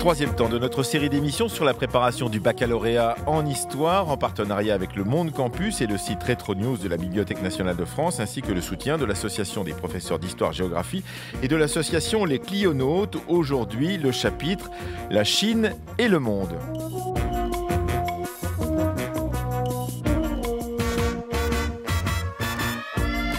Troisième temps de notre série d'émissions sur la préparation du baccalauréat en histoire en partenariat avec le Monde Campus et le site Rétro News de la Bibliothèque nationale de France ainsi que le soutien de l'association des professeurs d'histoire-géographie et de l'association Les Clionautes. Aujourd'hui, le chapitre « La Chine et le monde ».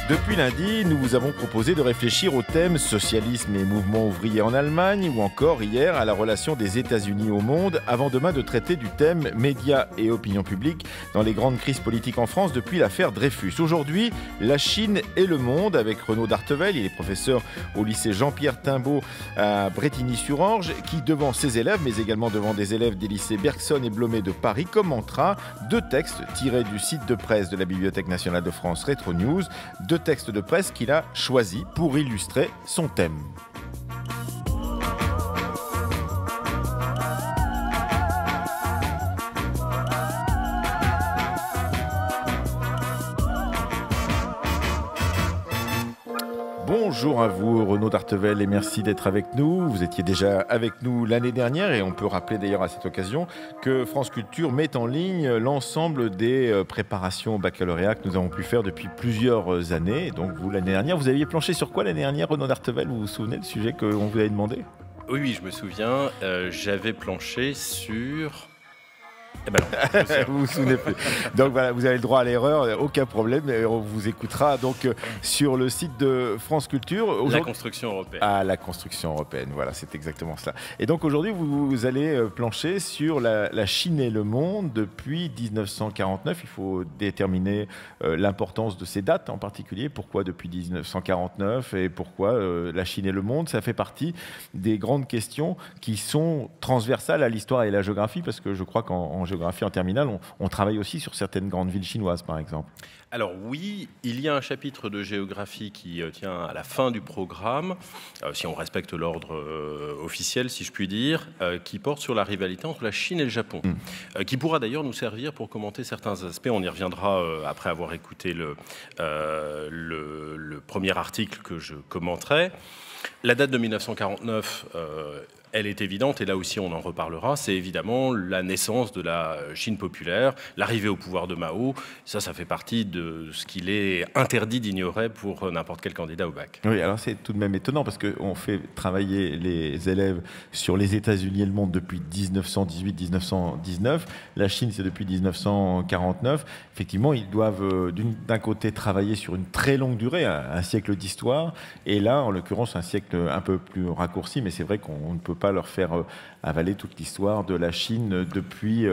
Depuis lundi, nous vous avons proposé de réfléchir au thème socialisme et mouvement ouvrier en Allemagne ou encore hier à la relation des États-Unis au monde avant demain de traiter du thème médias et opinion publique dans les grandes crises politiques en France depuis l'affaire Dreyfus. Aujourd'hui, la Chine et le monde avec Renaud Dartevel, il est professeur au lycée Jean-Pierre Timbaud à Brétigny-sur-Orge qui devant ses élèves mais également devant des élèves des lycées Bergson et Blomet de Paris commentera deux textes tirés du site de presse de la Bibliothèque nationale de France Rétro News, deux textes de presse qu'il a choisi pour illustrer son thème. Bonjour à vous Renaud Dartevel et merci d'être avec nous. Vous étiez déjà avec nous l'année dernière et on peut rappeler d'ailleurs à cette occasion que France Culture met en ligne l'ensemble des préparations au baccalauréat que nous avons pu faire depuis plusieurs années. Donc vous l'année dernière, vous aviez planché sur quoi l'année dernière Renaud Dartevel? Vous vous souvenez du sujet qu'on vous avait demandé? Oui, je me souviens. J'avais planché sur... Eh ben non, vous vous souvenez plus. Donc voilà, vous avez le droit à l'erreur, aucun problème. Et on vous écoutera donc sur le site de France Culture. La construction européenne. Ah, la construction européenne, voilà, c'est exactement cela. Et donc aujourd'hui, vous allez plancher sur la Chine et le monde depuis 1949. Il faut déterminer l'importance de ces dates en particulier. Pourquoi depuis 1949 et pourquoi la Chine et le monde? Ça fait partie des grandes questions qui sont transversales à l'histoire et à la géographie, parce que je crois qu'en géographie en terminale, on travaille aussi sur certaines grandes villes chinoises, par exemple. Alors oui, il y a un chapitre de géographie qui tient à la fin du programme, si on respecte l'ordre officiel, si je puis dire, qui porte sur la rivalité entre la Chine et le Japon, qui pourra d'ailleurs nous servir pour commenter certains aspects. On y reviendra après avoir écouté le premier article que je commenterai. La date de 1949, elle est évidente, et là aussi on en reparlera, c'est évidemment la naissance de la Chine populaire, l'arrivée au pouvoir de Mao. Ça fait partie de ce qu'il est interdit d'ignorer pour n'importe quel candidat au bac. Oui, alors c'est tout de même étonnant parce qu'on fait travailler les élèves sur les États-Unis et le monde depuis 1918-1919. La Chine, c'est depuis 1949. Effectivement, ils doivent d'un côté travailler sur une très longue durée, un siècle d'histoire, et là, en l'occurrence, un siècle un peu plus raccourci, mais c'est vrai qu'on ne peut pas leur faire avaler toute l'histoire de la Chine depuis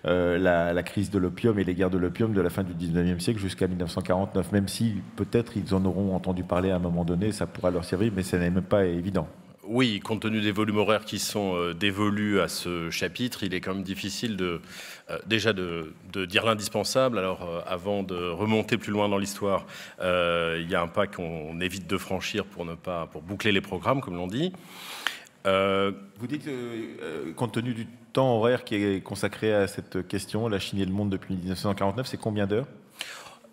la crise de l'opium et les guerres de l'opium de la fin du 19e siècle jusqu'à 1949, même si peut-être ils en auront entendu parler à un moment donné, ça pourra leur servir, mais ça n'est même pas évident. Oui, compte tenu des volumes horaires qui sont dévolus à ce chapitre, il est quand même difficile déjà de dire l'indispensable. Alors, avant de remonter plus loin dans l'histoire, il y a un pas qu'on évite de franchir pour boucler les programmes, comme l'on dit. Vous dites, compte tenu du temps horaire qui est consacré à cette question, la Chine et le monde depuis 1949, c'est combien d'heures?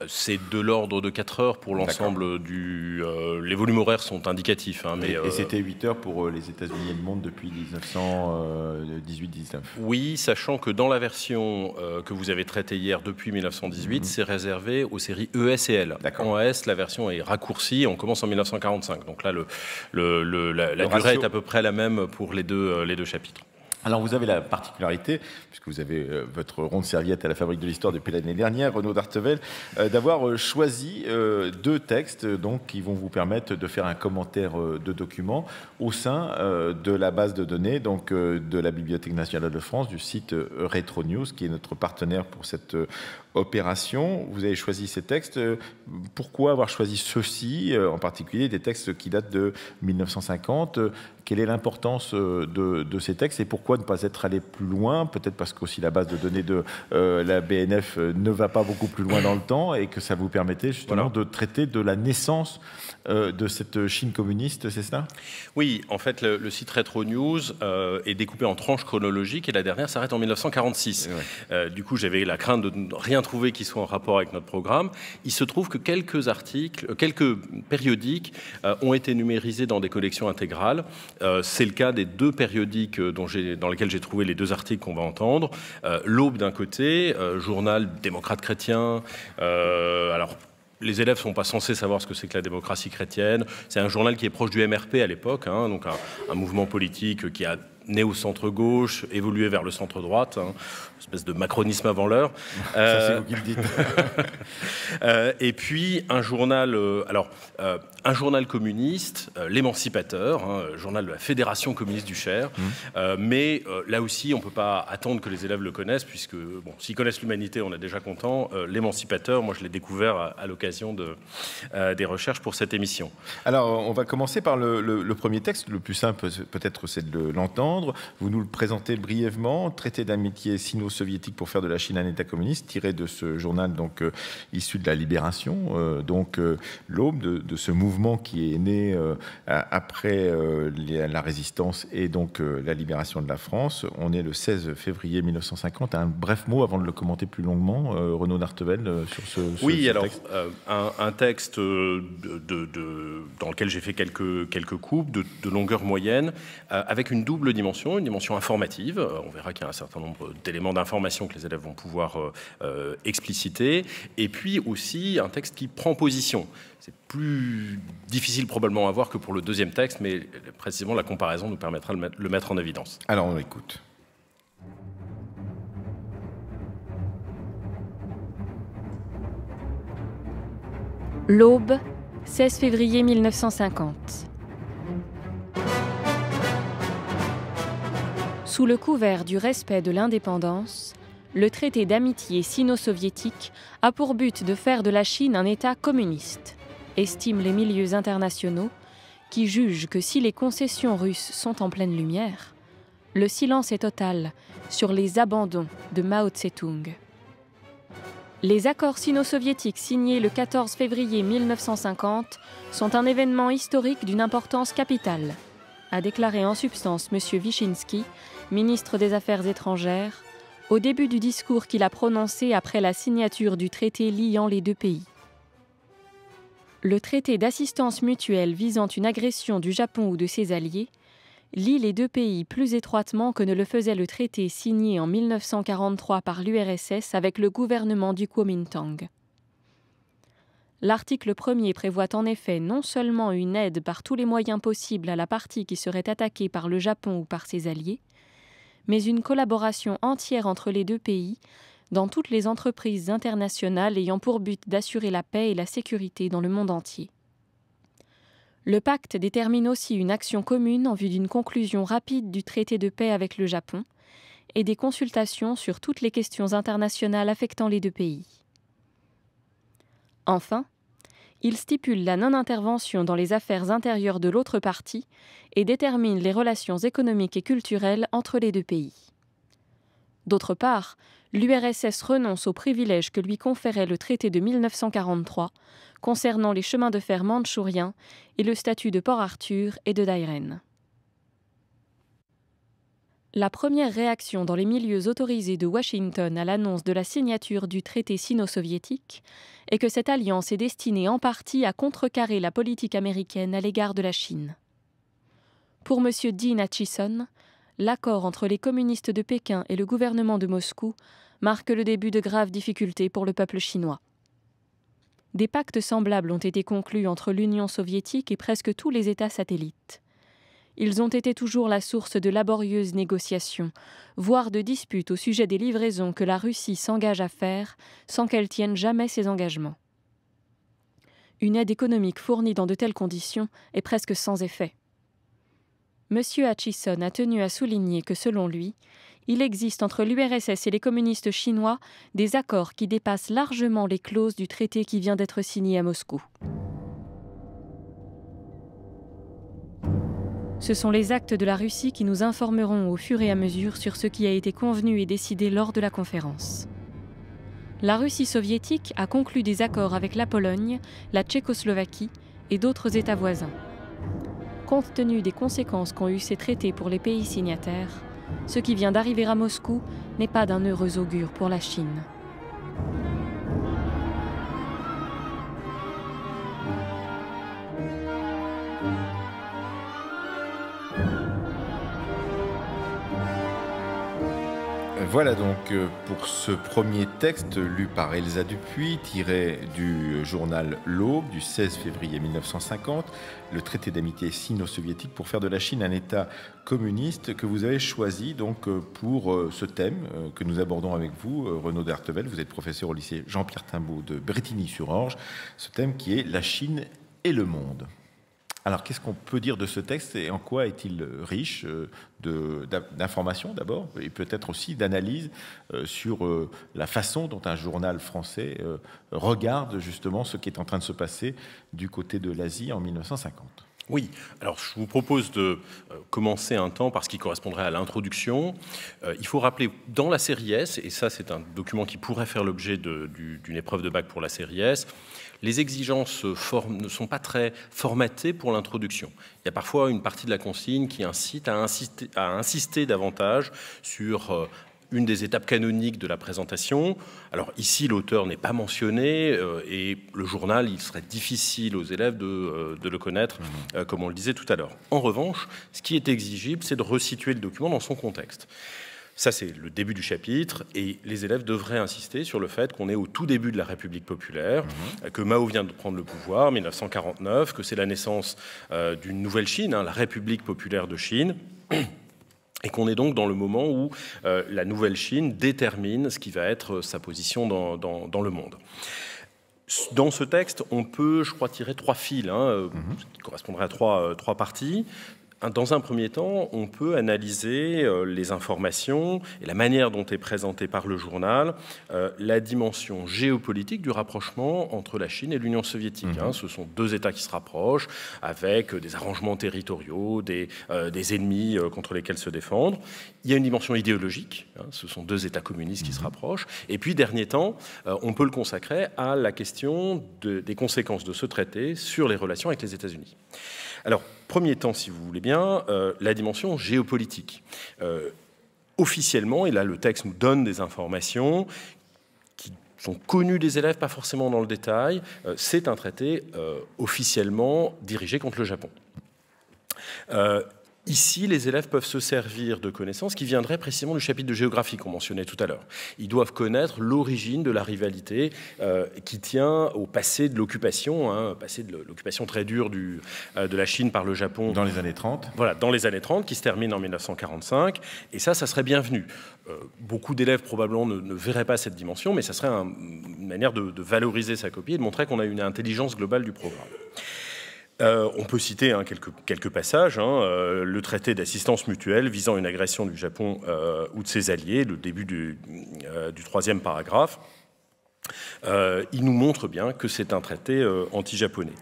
C'est de l'ordre de 4 heures pour l'ensemble du... les volumes horaires sont indicatifs. Hein, et c'était 8 heures pour les États-Unis et le monde depuis 1918-19. Oui, sachant que dans la version que vous avez traitée hier depuis 1918, c'est réservé aux séries ES et L. En ES, la version est raccourcie, on commence en 1945. Donc là, la durée est à peu près la même pour les deux chapitres. Alors vous avez la particularité, puisque vous avez votre ronde serviette à la Fabrique de l'Histoire depuis l'année dernière, Renaud Dartevel, d'avoir choisi deux textes donc, qui vont vous permettre de faire un commentaire de documents au sein de la base de données donc, de la Bibliothèque nationale de France, du site Rétro News, qui est notre partenaire pour cette opération. Vous avez choisi ces textes. Pourquoi avoir choisi ceux-ci, en particulier des textes qui datent de 1950? Quelle est l'importance de ces textes et pourquoi ne pas être allé plus loin? Peut-être parce qu'aussi la base de données de la BNF ne va pas beaucoup plus loin dans le temps et que ça vous permettait justement de traiter de la naissance de cette Chine communiste, c'est ça? Oui, en fait, le site Rétro News est découpé en tranches chronologiques et la dernière s'arrête en 1946. Du coup, j'avais la crainte de ne rien trouvé qui soient en rapport avec notre programme. Il se trouve que quelques articles, quelques périodiques ont été numérisés dans des collections intégrales. C'est le cas des 2 périodiques dans lesquels j'ai trouvé les 2 articles qu'on va entendre. L'Aube d'un côté, journal démocrate chrétien. Alors, les élèves ne sont pas censés savoir ce que c'est que la démocratie chrétienne. C'est un journal qui est proche du MRP à l'époque, hein, donc un mouvement politique qui a né au centre-gauche, évolué vers le centre-droite, hein, une espèce de macronisme avant l'heure. Ça, c'est vous qui le dites. Et puis un journal, un journal communiste, l'Émancipateur, hein, journal de la Fédération communiste du Cher. Mais là aussi, on ne peut pas attendre que les élèves le connaissent, puisque bon, s'ils connaissent l'humanité, on est déjà content. L'Émancipateur, moi, je l'ai découvert à l'occasion des recherches pour cette émission. Alors, on va commencer par le premier texte. Le plus simple, peut-être, c'est de l'entendre. Vous nous le présentez brièvement. Traité d'amitié sino-soviétique pour faire de la Chine un État communiste, tiré de ce journal donc issu de la Libération, l'aube de ce mouvement qui est né après la résistance et donc la libération de la France. On est le 16 février 1950. Un bref mot avant de le commenter plus longuement, Renaud d'Artevelde, sur ce texte. Un texte dans lequel j'ai fait quelques coupes de longueur moyenne, avec une double dimension, une dimension informative. On verra qu'il y a un certain nombre d'éléments d'information que les élèves vont pouvoir expliciter. Et puis aussi un texte qui prend position. C'est plus difficile probablement à voir que pour le deuxième texte, mais précisément la comparaison nous permettra de le mettre en évidence. Alors on écoute. L'Aube, 16 février 1950. Sous le couvert du respect de l'indépendance, le traité d'amitié sino-soviétique a pour but de faire de la Chine un État communiste, estiment les milieux internationaux, qui jugent que si les concessions russes sont en pleine lumière, le silence est total sur les abandons de Mao Tse-tung. Les accords sino-soviétiques signés le 14 février 1950 sont un événement historique d'une importance capitale, a déclaré en substance M. Wyszynski, ministre des Affaires étrangères, au début du discours qu'il a prononcé après la signature du traité liant les 2 pays. Le traité d'assistance mutuelle visant une agression du Japon ou de ses alliés lie les 2 pays plus étroitement que ne le faisait le traité signé en 1943 par l'URSS avec le gouvernement du Kuomintang. L'article 1er prévoit en effet non seulement une aide par tous les moyens possibles à la partie qui serait attaquée par le Japon ou par ses alliés, mais une collaboration entière entre les 2 pays dans toutes les entreprises internationales ayant pour but d'assurer la paix et la sécurité dans le monde entier. Le pacte détermine aussi une action commune en vue d'une conclusion rapide du traité de paix avec le Japon et des consultations sur toutes les questions internationales affectant les 2 pays. Enfin, il stipule la non-intervention dans les affaires intérieures de l'autre partie et détermine les relations économiques et culturelles entre les 2 pays. D'autre part, l'URSS renonce aux privilèges que lui conférait le traité de 1943 concernant les chemins de fer mandchouriens et le statut de Port Arthur et de Dairen. La première réaction dans les milieux autorisés de Washington à l'annonce de la signature du traité sino-soviétique est que cette alliance est destinée en partie à contrecarrer la politique américaine à l'égard de la Chine. Pour M. Dean Acheson, l'accord entre les communistes de Pékin et le gouvernement de Moscou marque le début de graves difficultés pour le peuple chinois. Des pactes semblables ont été conclus entre l'Union soviétique et presque tous les États satellites. Ils ont été toujours la source de laborieuses négociations, voire de disputes au sujet des livraisons que la Russie s'engage à faire sans qu'elle tienne jamais ses engagements. Une aide économique fournie dans de telles conditions est presque sans effet. M. Acheson a tenu à souligner que, selon lui, il existe entre l'URSS et les communistes chinois des accords qui dépassent largement les clauses du traité qui vient d'être signé à Moscou. Ce sont les actes de la Russie qui nous informeront au fur et à mesure sur ce qui a été convenu et décidé lors de la conférence. La Russie soviétique a conclu des accords avec la Pologne, la Tchécoslovaquie et d'autres États voisins. Compte tenu des conséquences qu'ont eu ces traités pour les pays signataires, ce qui vient d'arriver à Moscou n'est pas d'un heureux augure pour la Chine. Voilà donc pour ce premier texte lu par Elsa Dupuy, tiré du journal L'Aube du 16 février 1950, le traité d'amitié sino-soviétique pour faire de la Chine un État communiste que vous avez choisi donc pour ce thème que nous abordons avec vous, Renaud d'Artevelde. Vous êtes professeur au lycée Jean-Pierre Timbaud de Brétigny-sur-Orge, ce thème qui est la Chine et le monde. Alors, qu'est-ce qu'on peut dire de ce texte et en quoi est-il riche d'informations d'abord et peut-être aussi d'analyses sur la façon dont un journal français regarde justement ce qui est en train de se passer du côté de l'Asie en 1950 ? Oui, alors je vous propose de commencer un temps par ce qui correspondrait à l'introduction. Il faut rappeler dans la série S, et ça c'est un document qui pourrait faire l'objet d'une épreuve de bac pour la série S, les exigences ne sont pas très formatées pour l'introduction. Il y a parfois une partie de la consigne qui incite à insister davantage sur une des étapes canoniques de la présentation. Alors ici, l'auteur n'est pas mentionné et le journal, il serait difficile aux élèves de le connaître, comme on le disait tout à l'heure. En revanche, ce qui est exigible, c'est de resituer le document dans son contexte. Ça, c'est le début du chapitre, et les élèves devraient insister sur le fait qu'on est au tout début de la République populaire, que Mao vient de prendre le pouvoir, 1949, que c'est la naissance d'une nouvelle Chine, la République populaire de Chine, et qu'on est donc dans le moment où la nouvelle Chine détermine ce qui va être sa position dans le monde. Dans ce texte, on peut, je crois, tirer trois fils, qui correspondraient à trois parties. Dans un premier temps, on peut analyser les informations et la manière dont est présentée par le journal la dimension géopolitique du rapprochement entre la Chine et l'Union soviétique. Ce sont deux États qui se rapprochent avec des arrangements territoriaux, des ennemis contre lesquels se défendre. Il y a une dimension idéologique, ce sont deux États communistes qui se rapprochent. Et puis, dernier temps, on peut le consacrer à la question des conséquences de ce traité sur les relations avec les États-Unis. Alors, premier temps, si vous voulez bien, la dimension géopolitique. Officiellement, et là le texte nous donne des informations qui sont connues des élèves, pas forcément dans le détail, c'est un traité officiellement dirigé contre le Japon. Ici, les élèves peuvent se servir de connaissances qui viendraient précisément du chapitre de géographie qu'on mentionnait tout à l'heure. Ils doivent connaître l'origine de la rivalité qui tient au passé de l'occupation, passé de l'occupation très dure de la Chine par le Japon. Dans les années 30. Voilà, dans les années 30, qui se termine en 1945. Et ça serait bienvenu. Beaucoup d'élèves probablement ne verraient pas cette dimension, mais ça serait une manière de valoriser sa copie et de montrer qu'on a une intelligence globale du programme. On peut citer quelques passages. Le traité d'assistance mutuelle visant une agression du Japon ou de ses alliés, le début du troisième paragraphe. Il nous montre bien que c'est un traité anti-japonais.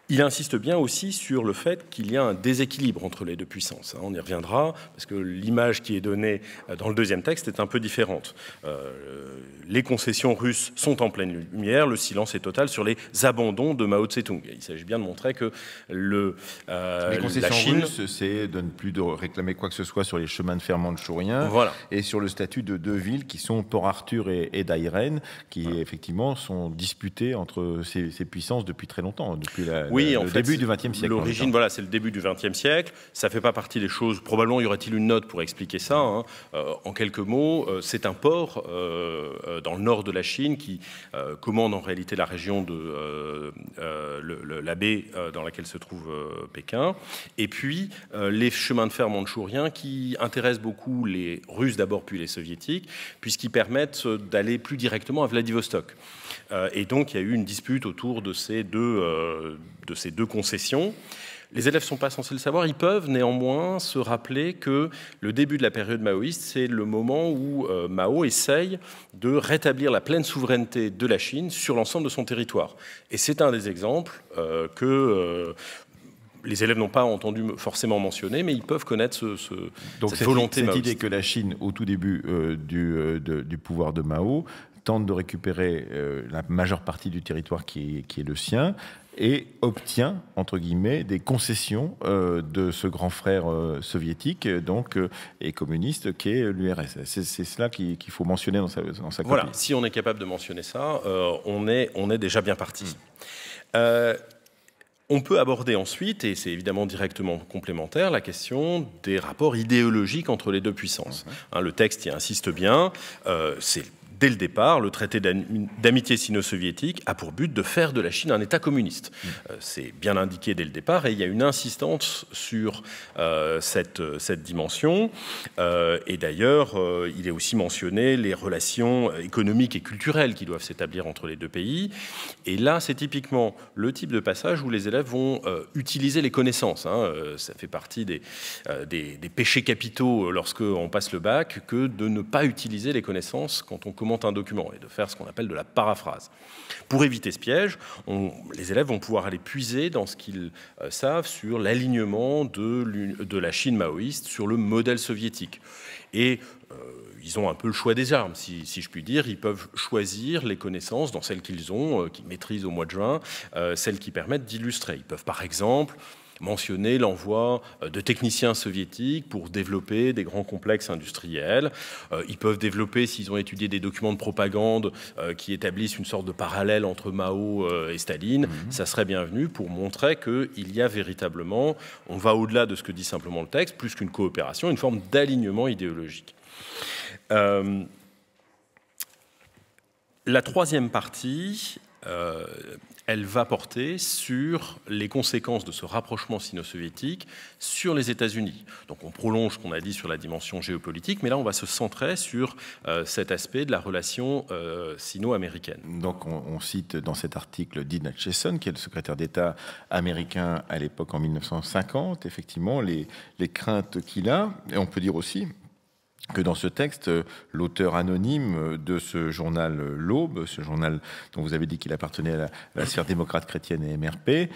Il insiste bien aussi sur le fait qu'il y a un déséquilibre entre les deux puissances. On y reviendra, parce que l'image qui est donnée dans le deuxième texte est un peu différente. Les concessions russes sont en pleine lumière, le silence est total sur les abandons de Mao Tse-tung. Il s'agit bien de montrer que les concessions la Chine russes, c'est de ne plus de réclamer quoi que ce soit sur les chemins de fer mandchouriens, et sur le statut de deux villes qui sont Port Arthur et Dairen, qui effectivement sont disputées entre ces puissances depuis très longtemps, depuis le début du XXe siècle. L'origine, c'est le début du XXe siècle. Ça ne fait pas partie des choses. Probablement, y aurait-il une note pour expliquer ça. En quelques mots, c'est un port dans le nord de la Chine qui commande en réalité la région de la baie dans laquelle se trouve Pékin. Et puis, les chemins de fer mandchouriens qui intéressent beaucoup les Russes d'abord, puis les Soviétiques, puisqu'ils permettent d'aller plus directement à Vladivostok. Et donc, il y a eu une dispute autour de ces deux concessions. Les élèves ne sont pas censés le savoir. Ils peuvent néanmoins se rappeler que le début de la période maoïste, c'est le moment où Mao essaye de rétablir la pleine souveraineté de la Chine sur l'ensemble de son territoire. Et c'est un des exemples que les élèves n'ont pas entendu forcément mentionner, mais ils peuvent connaître cette volonté maoïste. Cette idée que la Chine, au tout début du pouvoir de Mao, tente de récupérer la majeure partie du territoire qui est le sien et obtient, entre guillemets, des concessions de ce grand frère soviétique et communiste qui est l'URSS. C'est cela qu'il faut mentionner dans sa copie. Voilà, si on est capable de mentionner ça, on est déjà bien parti. On peut aborder ensuite, et c'est évidemment directement complémentaire, la question des rapports idéologiques entre les deux puissances. Le texte y insiste bien, c'est dès le départ, le traité d'amitié sino-soviétique a pour but de faire de la Chine un État communiste. C'est bien indiqué dès le départ et il y a une insistance sur cette dimension. Et d'ailleurs, il est aussi mentionné les relations économiques et culturelles qui doivent s'établir entre les deux pays. Et là, c'est typiquement le type de passage où les élèves vont utiliser les connaissances. Ça fait partie des péchés capitaux lorsqu'on passe le bac que de ne pas utiliser les connaissances quand on commente un document et de faire ce qu'on appelle de la paraphrase. Pour éviter ce piège, les élèves vont pouvoir aller puiser dans ce qu'ils savent sur l'alignement de la Chine maoïste sur le modèle soviétique. Et ils ont un peu le choix des armes, si je puis dire. Ils peuvent choisir les connaissances dans celles qu'ils ont, qu'ils maîtrisent au mois de juin, celles qui permettent d'illustrer. Ils peuvent par exemple mentionner l'envoi de techniciens soviétiques pour développer des grands complexes industriels. Ils peuvent développer, s'ils ont étudié des documents de propagande qui établissent une sorte de parallèle entre Mao et Staline, ça serait bienvenu pour montrer qu'il y a véritablement, on va au-delà de ce que dit simplement le texte, plus qu'une coopération, une forme d'alignement idéologique. La troisième partie, elle va porter sur les conséquences de ce rapprochement sino-soviétique sur les États-Unis. Donc on prolonge ce qu'on a dit sur la dimension géopolitique, mais là on va se centrer sur cet aspect de la relation sino-américaine. Donc on cite dans cet article Dean Acheson, qui est le secrétaire d'État américain à l'époque en 1950, effectivement les craintes qu'il a, et on peut dire aussi que dans ce texte, l'auteur anonyme de ce journal L'Aube, ce journal dont vous avez dit qu'il appartenait à la sphère démocrate chrétienne et MRP,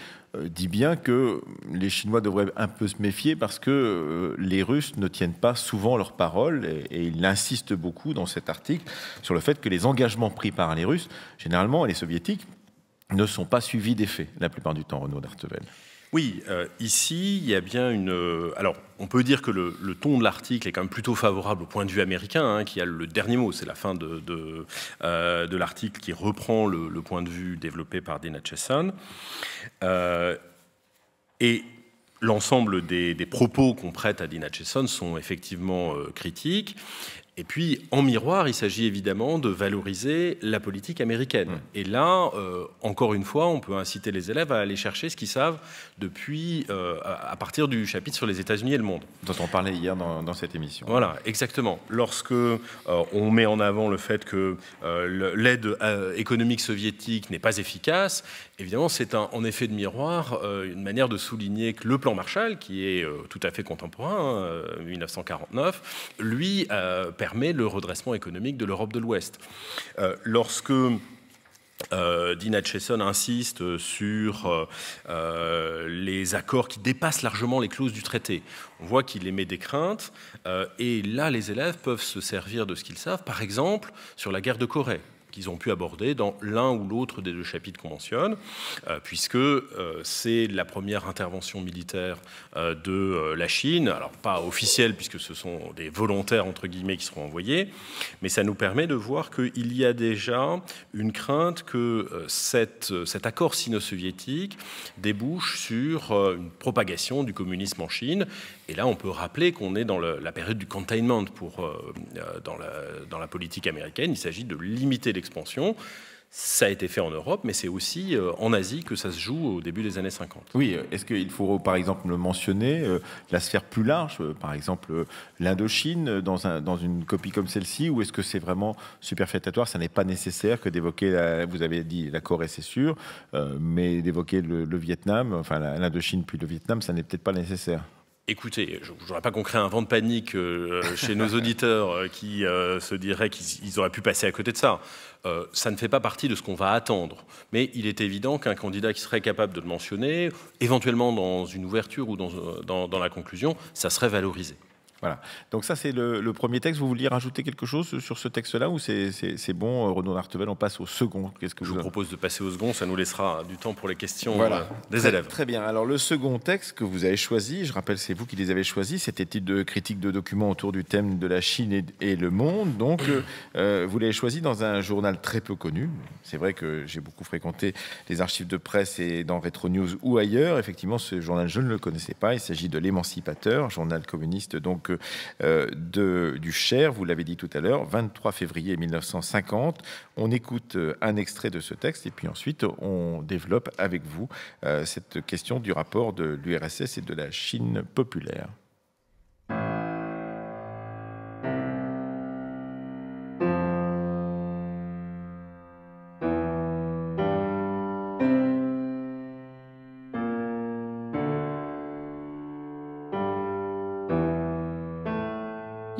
dit bien que les Chinois devraient un peu se méfier parce que les Russes ne tiennent pas souvent leurs paroles et il insiste beaucoup dans cet article sur le fait que les engagements pris par les Russes, généralement, et les Soviétiques, ne sont pas suivis d'effet la plupart du temps, Renaud d'Artevelde. Oui, ici, il y a bien une... Alors, on peut dire que le ton de l'article est quand même plutôt favorable au point de vue américain, qui a le dernier mot. C'est la fin de l'article qui reprend le point de vue développé par Dean Acheson. Et l'ensemble des propos qu'on prête à Dean Acheson sont effectivement critiques. Et puis, en miroir, il s'agit évidemment de valoriser la politique américaine. Et là, encore une fois, on peut inciter les élèves à aller chercher ce qu'ils savent depuis, à partir du chapitre sur les États-Unis et le monde. Dont on parlait hier dans cette émission. Voilà, exactement. Lorsque on met en avant le fait que l'aide économique soviétique n'est pas efficace, évidemment, c'est en effet de miroir une manière de souligner que le plan Marshall, qui est tout à fait contemporain, 1949, lui permet le redressement économique de l'Europe de l'Ouest. Lorsque Dean Acheson insiste sur les accords qui dépassent largement les clauses du traité, on voit qu'il émet des craintes, et là, les élèves peuvent se servir de ce qu'ils savent, par exemple, sur la guerre de Corée, qu'ils ont pu aborder dans l'un ou l'autre des deux chapitres qu'on mentionne, puisque c'est la première intervention militaire de la Chine, alors pas officielle puisque ce sont des volontaires entre guillemets qui seront envoyés, mais ça nous permet de voir qu'il y a déjà une crainte que cet accord sino-soviétique débouche sur une propagation du communisme en Chine. Et là, on peut rappeler qu'on est dans la période du containment dans la politique américaine. Il s'agit de limiter l'expansion. Ça a été fait en Europe, mais c'est aussi en Asie que ça se joue au début des années 50. Oui, est-ce qu'il faut par exemple le mentionner, la sphère plus large, par exemple l'Indochine, dans une copie comme celle-ci, ou est-ce que c'est vraiment superfétatoire? Ça n'est pas nécessaire que d'évoquer, vous avez dit la Corée, c'est sûr, mais d'évoquer le Vietnam, enfin l'Indochine puis le Vietnam, ça n'est peut-être pas nécessaire. Écoutez, je ne voudrais pas qu'on crée un vent de panique chez nos auditeurs qui se diraient qu'ils auraient pu passer à côté de ça. Ça ne fait pas partie de ce qu'on va attendre. Mais il est évident qu'un candidat qui serait capable de le mentionner, éventuellement dans une ouverture ou dans la conclusion, ça serait valorisé. Voilà. Donc ça, c'est le premier texte. Vous vouliez rajouter quelque chose sur ce texte-là ou c'est bon, Renaud d'Artevelde, on passe au second. Qu'est-ce que Je vous propose de passer au second, ça nous laissera du temps pour les questions des élèves. Très bien. Alors le second texte que vous avez choisi, je rappelle, c'est vous qui les avez choisis, cette étude de critique de documents autour du thème de la Chine et le monde. Donc vous l'avez choisi dans un journal très peu connu. C'est vrai que j'ai beaucoup fréquenté les archives de presse et dans Retro News ou ailleurs. Effectivement, ce journal, je ne le connaissais pas. Il s'agit de l'Émancipateur, journal communiste donc du Cher, vous l'avez dit tout à l'heure, 23 février 1950. On écoute un extrait de ce texte et puis ensuite on développe avec vous cette question du rapport de l'URSS et de la Chine populaire.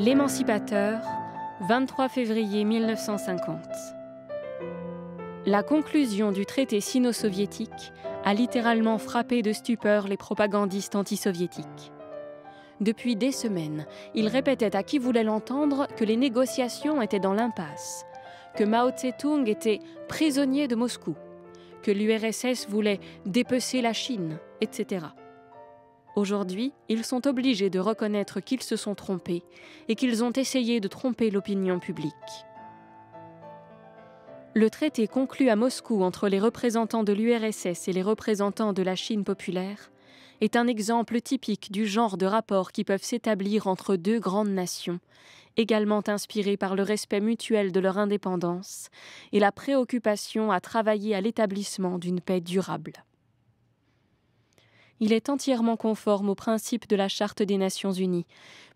L'Émancipateur, 23 février 1950. La conclusion du traité sino-soviétique a littéralement frappé de stupeur les propagandistes anti-soviétiques. Depuis des semaines, ils répétaient à qui voulait l'entendre que les négociations étaient dans l'impasse, que Mao Tse-tung était prisonnier de Moscou, que l'URSS voulait dépecer la Chine, etc. Aujourd'hui, ils sont obligés de reconnaître qu'ils se sont trompés et qu'ils ont essayé de tromper l'opinion publique. Le traité conclu à Moscou entre les représentants de l'URSS et les représentants de la Chine populaire est un exemple typique du genre de rapports qui peuvent s'établir entre deux grandes nations, également inspirées par le respect mutuel de leur indépendance et la préoccupation à travailler à l'établissement d'une paix durable. Il est entièrement conforme aux principes de la Charte des Nations Unies,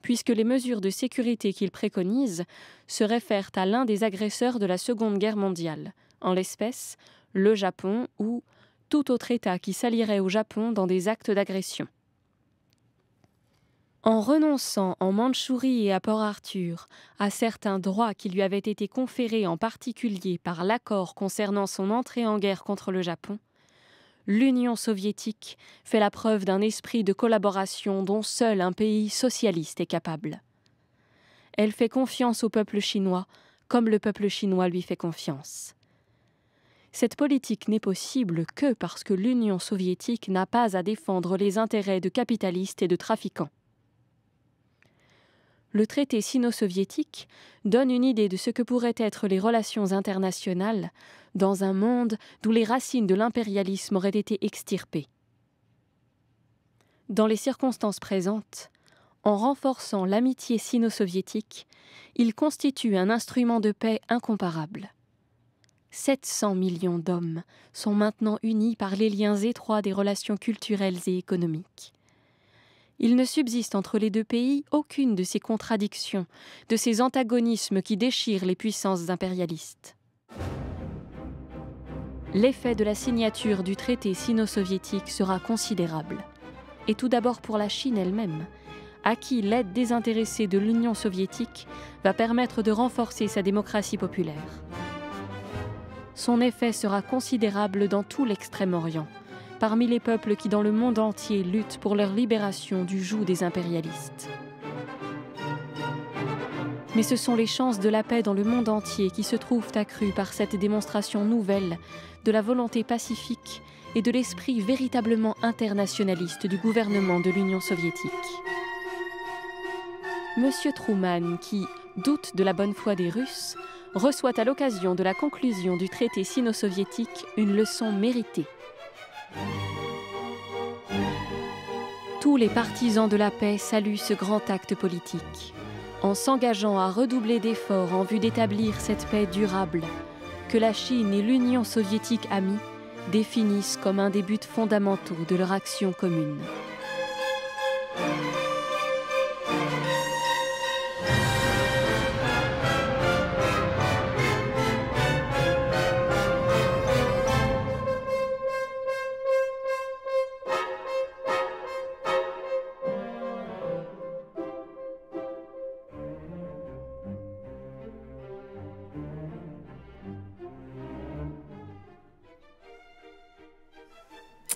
puisque les mesures de sécurité qu'il préconise se réfèrent à l'un des agresseurs de la Seconde Guerre mondiale, en l'espèce le Japon ou tout autre État qui s'allierait au Japon dans des actes d'agression. En renonçant en Mandchourie et à Port-Arthur à certains droits qui lui avaient été conférés en particulier par l'accord concernant son entrée en guerre contre le Japon, l'Union soviétique fait la preuve d'un esprit de collaboration dont seul un pays socialiste est capable. Elle fait confiance au peuple chinois, comme le peuple chinois lui fait confiance. Cette politique n'est possible que parce que l'Union soviétique n'a pas à défendre les intérêts de capitalistes et de trafiquants. Le traité sino-soviétique donne une idée de ce que pourraient être les relations internationales dans un monde d'où les racines de l'impérialisme auraient été extirpées. Dans les circonstances présentes, en renforçant l'amitié sino-soviétique, il constitue un instrument de paix incomparable. 700 millions d'hommes sont maintenant unis par les liens étroits des relations culturelles et économiques. Il ne subsiste entre les deux pays aucune de ces contradictions, de ces antagonismes qui déchirent les puissances impérialistes. L'effet de la signature du traité sino-soviétique sera considérable, et tout d'abord pour la Chine elle-même, à qui l'aide désintéressée de l'Union soviétique va permettre de renforcer sa démocratie populaire. Son effet sera considérable dans tout l'Extrême-Orient, parmi les peuples qui dans le monde entier luttent pour leur libération du joug des impérialistes. Mais ce sont les chances de la paix dans le monde entier qui se trouvent accrues par cette démonstration nouvelle de la volonté pacifique et de l'esprit véritablement internationaliste du gouvernement de l'Union soviétique. Monsieur Truman, qui doute de la bonne foi des Russes, reçoit à l'occasion de la conclusion du traité sino-soviétique une leçon méritée. Tous les partisans de la paix saluent ce grand acte politique, en s'engageant à redoubler d'efforts en vue d'établir cette paix durable, que la Chine et l'Union soviétique amies définissent comme un des buts fondamentaux de leur action commune.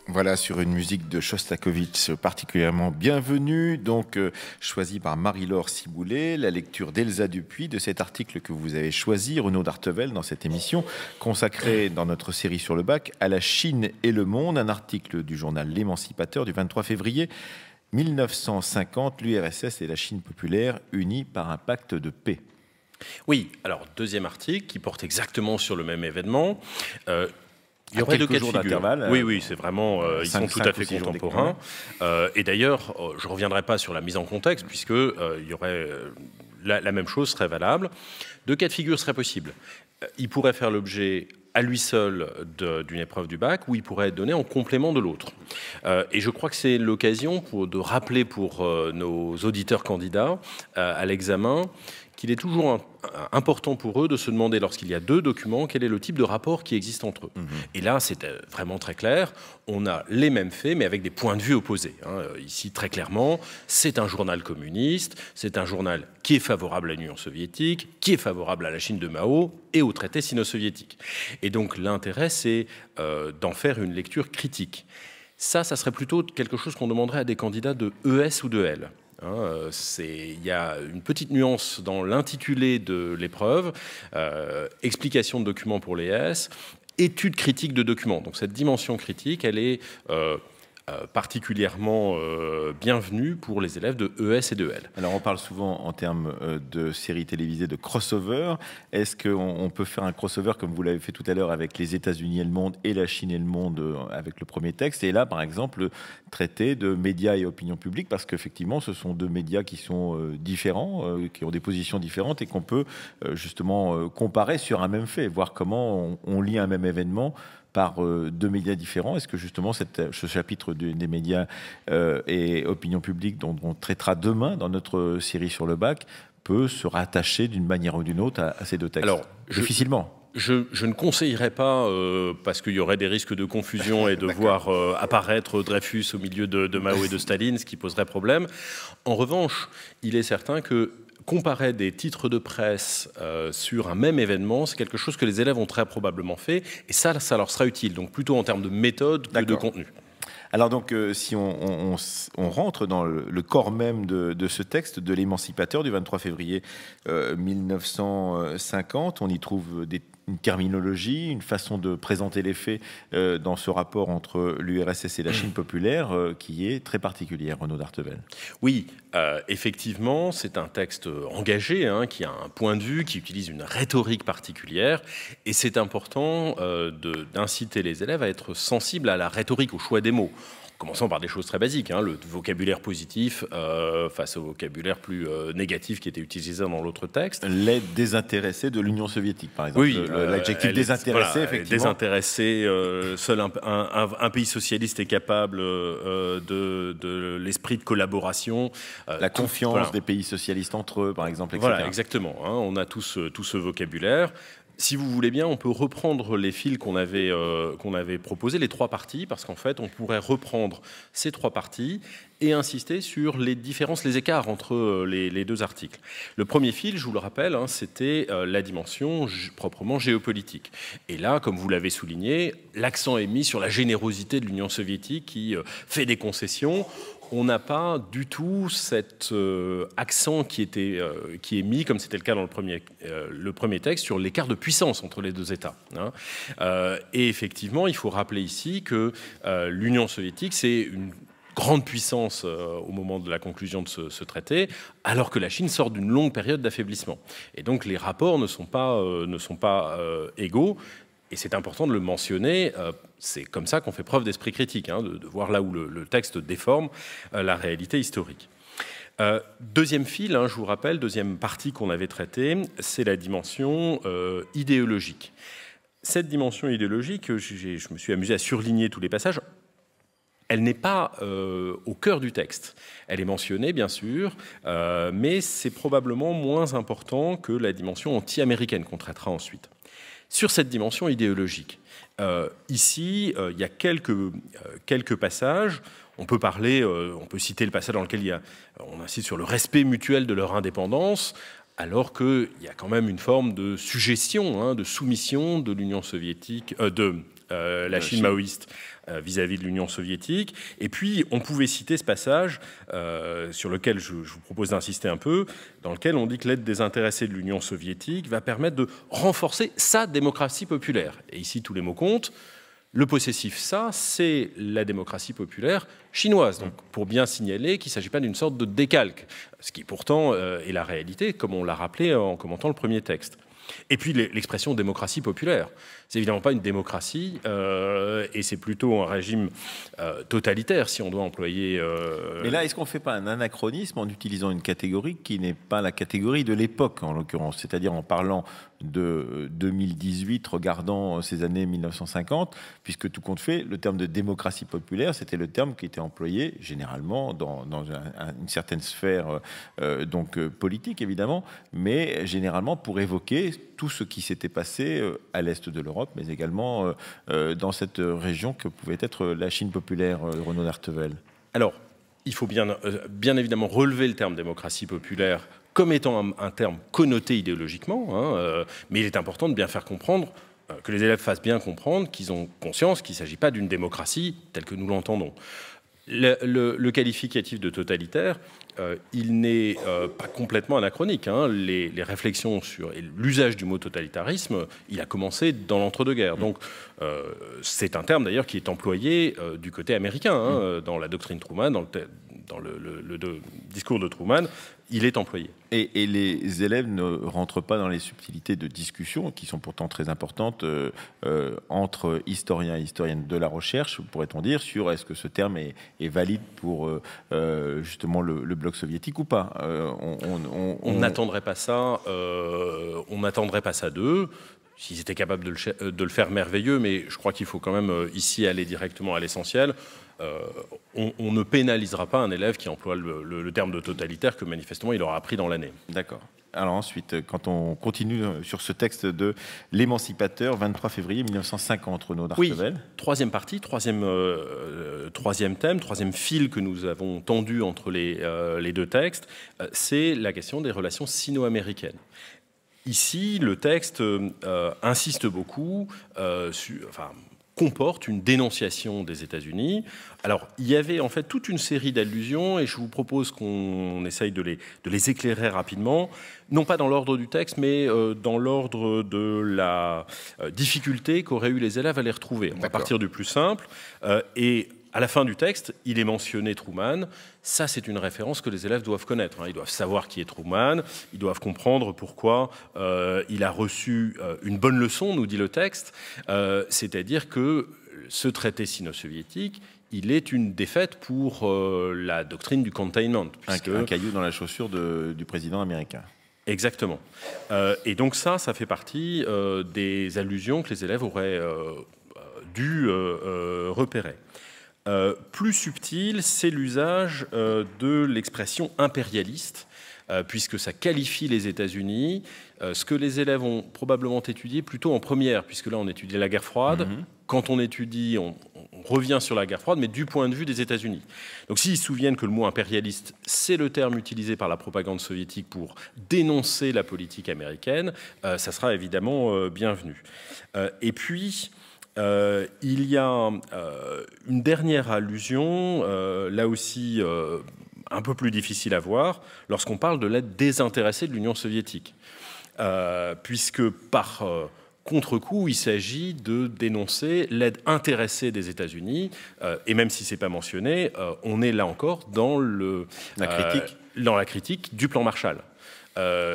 Voilà, sur une musique de Shostakovich particulièrement bienvenue, donc choisie par Marie-Laure Ciboulet, la lecture d'Elsa Dupuis de cet article que vous avez choisi, Renaud d'Artevel, dans cette émission consacrée dans notre série sur le bac à la Chine et le monde, un article du journal L'Émancipateur du 23 février 1950, l'URSS et la Chine populaire unis par un pacte de paix. Oui, alors deuxième article qui porte exactement sur le même événement. Il y aurait deux cas de figure. Oui, c'est vraiment, ils sont tout à fait contemporains. Et d'ailleurs, je ne reviendrai pas sur la mise en contexte, puisque il y aurait la même chose serait valable. Deux cas de figure seraient possibles. Il pourrait faire l'objet à lui seul d'une épreuve du bac, ou il pourrait être donné en complément de l'autre. Et je crois que c'est l'occasion de rappeler pour nos auditeurs candidats à l'examen qu'il est toujours important pour eux de se demander, lorsqu'il y a deux documents, quel est le type de rapport qui existe entre eux. Et là, c'est vraiment très clair. On a les mêmes faits, mais avec des points de vue opposés. Ici, très clairement, c'est un journal communiste, c'est un journal qui est favorable à l'Union soviétique, qui est favorable à la Chine de Mao et au traité sino-soviétique. Et donc, l'intérêt, c'est d'en faire une lecture critique. Ça serait plutôt quelque chose qu'on demanderait à des candidats de ES ou de L. Il y a une petite nuance dans l'intitulé de l'épreuve, explication de documents pour les S, étude critique de documents. Donc cette dimension critique, elle est particulièrement bienvenue pour les élèves de ES et de L. Alors on parle souvent en termes de séries télévisées de crossover. Est-ce qu'on peut faire un crossover comme vous l'avez fait tout à l'heure avec les États-Unis et le monde et la Chine et le monde avec le premier texte, et là par exemple traiter de médias et opinion publique, parce qu'effectivement ce sont deux médias qui sont différents, qui ont des positions différentes et qu'on peut justement comparer sur un même fait, voir comment on lit un même événement par deux médias différents. Est-ce que justement ce chapitre des médias et opinion publique dont on traitera demain dans notre série sur le bac peut se rattacher d'une manière ou d'une autre à ces deux textes? Alors, difficilement. Je ne conseillerais pas, parce qu'il y aurait des risques de confusion et de voir apparaître Dreyfus au milieu de Mao et de Staline, ce qui poserait problème. En revanche, il est certain que comparer des titres de presse sur un même événement, c'est quelque chose que les élèves ont très probablement fait, et ça leur sera utile, donc plutôt en termes de méthode que de contenu. Alors donc, si on rentre dans le corps même de ce texte de l'Émancipateur du 23 février 1950, on y trouve une terminologie, une façon de présenter les faits dans ce rapport entre l'URSS et la Chine populaire qui est très particulière, Renaud d'Artevel. Oui, effectivement, c'est un texte engagé, qui a un point de vue, qui utilise une rhétorique particulière, et c'est important d'inciter les élèves à être sensibles à la rhétorique, au choix des mots. Commençons par des choses très basiques, le vocabulaire positif face au vocabulaire plus négatif qui était utilisé dans l'autre texte. L'aide désintéressée de l'Union soviétique, par exemple. Oui, l'adjectif désintéressé, effectivement. Désintéressé, seul un pays socialiste est capable de l'esprit de collaboration. La confiance des pays socialistes entre eux, par exemple, etc. Voilà, exactement. On a tout ce vocabulaire. Si vous voulez bien, on peut reprendre les fils qu'on avait proposés, les trois parties, parce qu'en fait, on pourrait reprendre ces trois parties et insister sur les différences, les écarts entre les deux articles. Le premier fil, je vous le rappelle, c'était la dimension proprement géopolitique. Et là, comme vous l'avez souligné, l'accent est mis sur la générosité de l'Union soviétique qui fait des concessions. On n'a pas du tout cet accent qui est mis, comme c'était le cas dans le premier texte, sur l'écart de puissance entre les deux États. Et effectivement, il faut rappeler ici que l'Union soviétique, c'est une grande puissance au moment de la conclusion de ce traité, alors que la Chine sort d'une longue période d'affaiblissement. Et donc les rapports ne sont pas égaux. Et c'est important de le mentionner, c'est comme ça qu'on fait preuve d'esprit critique, de voir là où le texte déforme la réalité historique. Deuxième fil, je vous rappelle, deuxième partie qu'on avait traitée, c'est la dimension idéologique. Cette dimension idéologique, je me suis amusé à surligner tous les passages. Elle n'est pas au cœur du texte. Elle est mentionnée, bien sûr, mais c'est probablement moins important que la dimension anti-américaine qu'on traitera ensuite. Sur cette dimension idéologique, ici, il y a quelques passages. On peut citer le passage dans lequel on insiste sur le respect mutuel de leur indépendance, alors qu'il y a quand même une forme de suggestion, de soumission de l'Union soviétique, de la Chine maoïste vis-à-vis de l'Union soviétique. Et puis, on pouvait citer ce passage sur lequel je vous propose d'insister un peu, dans lequel on dit que l'aide désintéressée de l'Union soviétique va permettre de renforcer sa démocratie populaire. Et ici, tous les mots comptent. Le possessif, ça, c'est la démocratie populaire chinoise. Donc, pour bien signaler qu'il ne s'agit pas d'une sorte de décalque, ce qui pourtant est la réalité, comme on l'a rappelé en commentant le premier texte. Et puis l'expression démocratie populaire. C'est évidemment pas une démocratie, et c'est plutôt un régime totalitaire, si on doit employer... Mais là, est-ce qu'on ne fait pas un anachronisme en utilisant une catégorie qui n'est pas la catégorie de l'époque, en l'occurrence, c'est-à-dire en parlant de 2018, regardant ces années 1950, puisque tout compte fait, le terme de démocratie populaire, c'était le terme qui était employé généralement dans une certaine sphère donc politique, évidemment, mais généralement pour évoquer tout ce qui s'était passé à l'est de l'Europe, mais également dans cette région que pouvait être la Chine populaire, Renaud d'Artevelde. Alors, il faut bien évidemment relever le terme démocratie populaire comme étant un terme connoté idéologiquement, mais il est important de bien faire comprendre, que les élèves fassent bien comprendre qu'ils ont conscience qu'il ne s'agit pas d'une démocratie telle que nous l'entendons. Le qualificatif de totalitaire, il n'est pas complètement anachronique. Les réflexions sur l'usage du mot totalitarisme, il a commencé dans l'entre-deux-guerres. Donc, c'est un terme d'ailleurs qui est employé du côté américain, dans la doctrine Truman, dans le discours de Truman, il est employé. Et les élèves ne rentrent pas dans les subtilités de discussion qui sont pourtant très importantes entre historiens et historiennes de la recherche, pourrait-on dire, sur est-ce que ce terme est valide pour justement le bloc soviétique ou pas. On n'attendrait pas ça. On n'attendrait pas ça d'eux. S'ils étaient capables de le faire, merveilleux, mais je crois qu'il faut quand même ici aller directement à l'essentiel. On ne pénalisera pas un élève qui emploie le terme de totalitaire que manifestement il aura appris dans l'année. D'accord. Alors ensuite, quand on continue sur ce texte de l'émancipateur, 23 février 1950, Renaud d'Artevelde. Oui, troisième partie, troisième thème, troisième fil que nous avons tendu entre les deux textes, c'est la question des relations sino-américaines. Ici, le texte insiste beaucoup comporte une dénonciation des États-Unis. Alors, il y avait en fait toute une série d'allusions et je vous propose qu'on essaye de les éclairer rapidement, non pas dans l'ordre du texte, mais dans l'ordre de la difficulté qu'auraient eu les élèves à les retrouver. On va partir du plus simple et à la fin du texte, il est mentionné Truman. Ça, c'est une référence que les élèves doivent connaître. Ils doivent savoir qui est Truman, ils doivent comprendre pourquoi il a reçu une bonne leçon, nous dit le texte, c'est-à-dire que ce traité sino-soviétique, il est une défaite pour la doctrine du containment. Un caillou dans la chaussure du président américain. Exactement. Et donc ça fait partie des allusions que les élèves auraient dû repérer. Plus subtil, c'est l'usage de l'expression impérialiste, puisque ça qualifie les États-Unis, ce que les élèves ont probablement étudié plutôt en première, puisque là on étudie la guerre froide. Quand on étudie, on revient sur la guerre froide, mais du point de vue des États-Unis. Donc s'ils se souviennent que le mot impérialiste, c'est le terme utilisé par la propagande soviétique pour dénoncer la politique américaine, ça sera évidemment bienvenu. Et puis... il y a une dernière allusion, là aussi un peu plus difficile à voir, lorsqu'on parle de l'aide désintéressée de l'Union soviétique. Puisque par contre-coup, il s'agit de dénoncer l'aide intéressée des États-Unis, et même si ce n'est pas mentionné, on est là encore dans la critique du plan Marshall.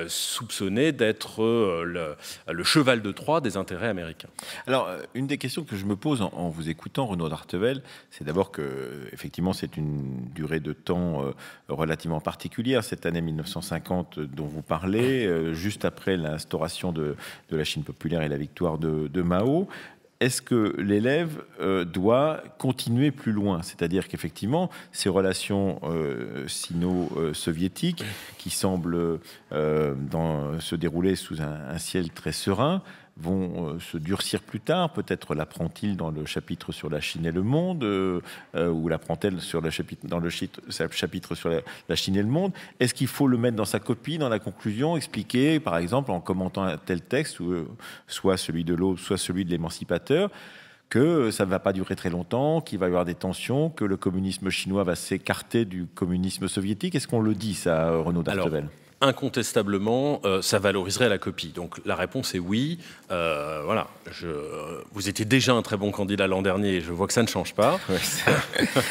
Soupçonné d'être le cheval de Troie des intérêts américains. Alors, une des questions que je me pose en vous écoutant, Renaud d'Artevelde, c'est d'abord que, effectivement, c'est une durée de temps relativement particulière, cette année 1950 dont vous parlez, juste après l'instauration de la Chine populaire et la victoire de Mao. Est-ce que l'élève doit continuer plus loin? C'est-à-dire qu'effectivement, ces relations sino-soviétiques qui semblent se dérouler sous un ciel très serein vont se durcir plus tard. Peut-être l'apprend-il dans le chapitre sur la Chine et le monde, ou l'apprend-elle dans le chapitre sur la Chine et le monde. Est-ce qu'il faut le mettre dans sa copie, dans la conclusion, expliquer, par exemple, en commentant un tel texte, soit celui de l'Aube, soit celui de l'émancipateur, que ça ne va pas durer très longtemps, qu'il va y avoir des tensions, que le communisme chinois va s'écarter du communisme soviétique. Est-ce qu'on le dit, ça, Renaud d'Artevelde? Incontestablement, ça valoriserait la copie. Donc la réponse est oui. Voilà. Vous étiez déjà un très bon candidat l'an dernier et je vois que ça ne change pas. Ouais,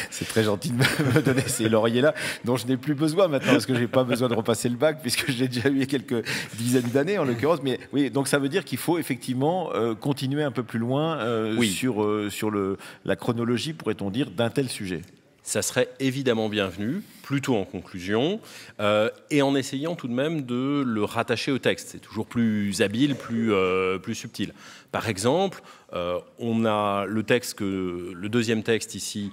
c'est très gentil de me donner ces lauriers-là dont je n'ai plus besoin maintenant parce que je n'ai pas besoin de repasser le bac puisque j'ai déjà eu il y a quelques dizaines d'années en l'occurrence. Mais oui, donc ça veut dire qu'il faut effectivement continuer un peu plus loin sur la chronologie, pourrait-on dire, d'un tel sujet. Ça serait évidemment bienvenu, plutôt en conclusion, et en essayant tout de même de le rattacher au texte. C'est toujours plus habile, plus subtil. Par exemple, on a le deuxième texte ici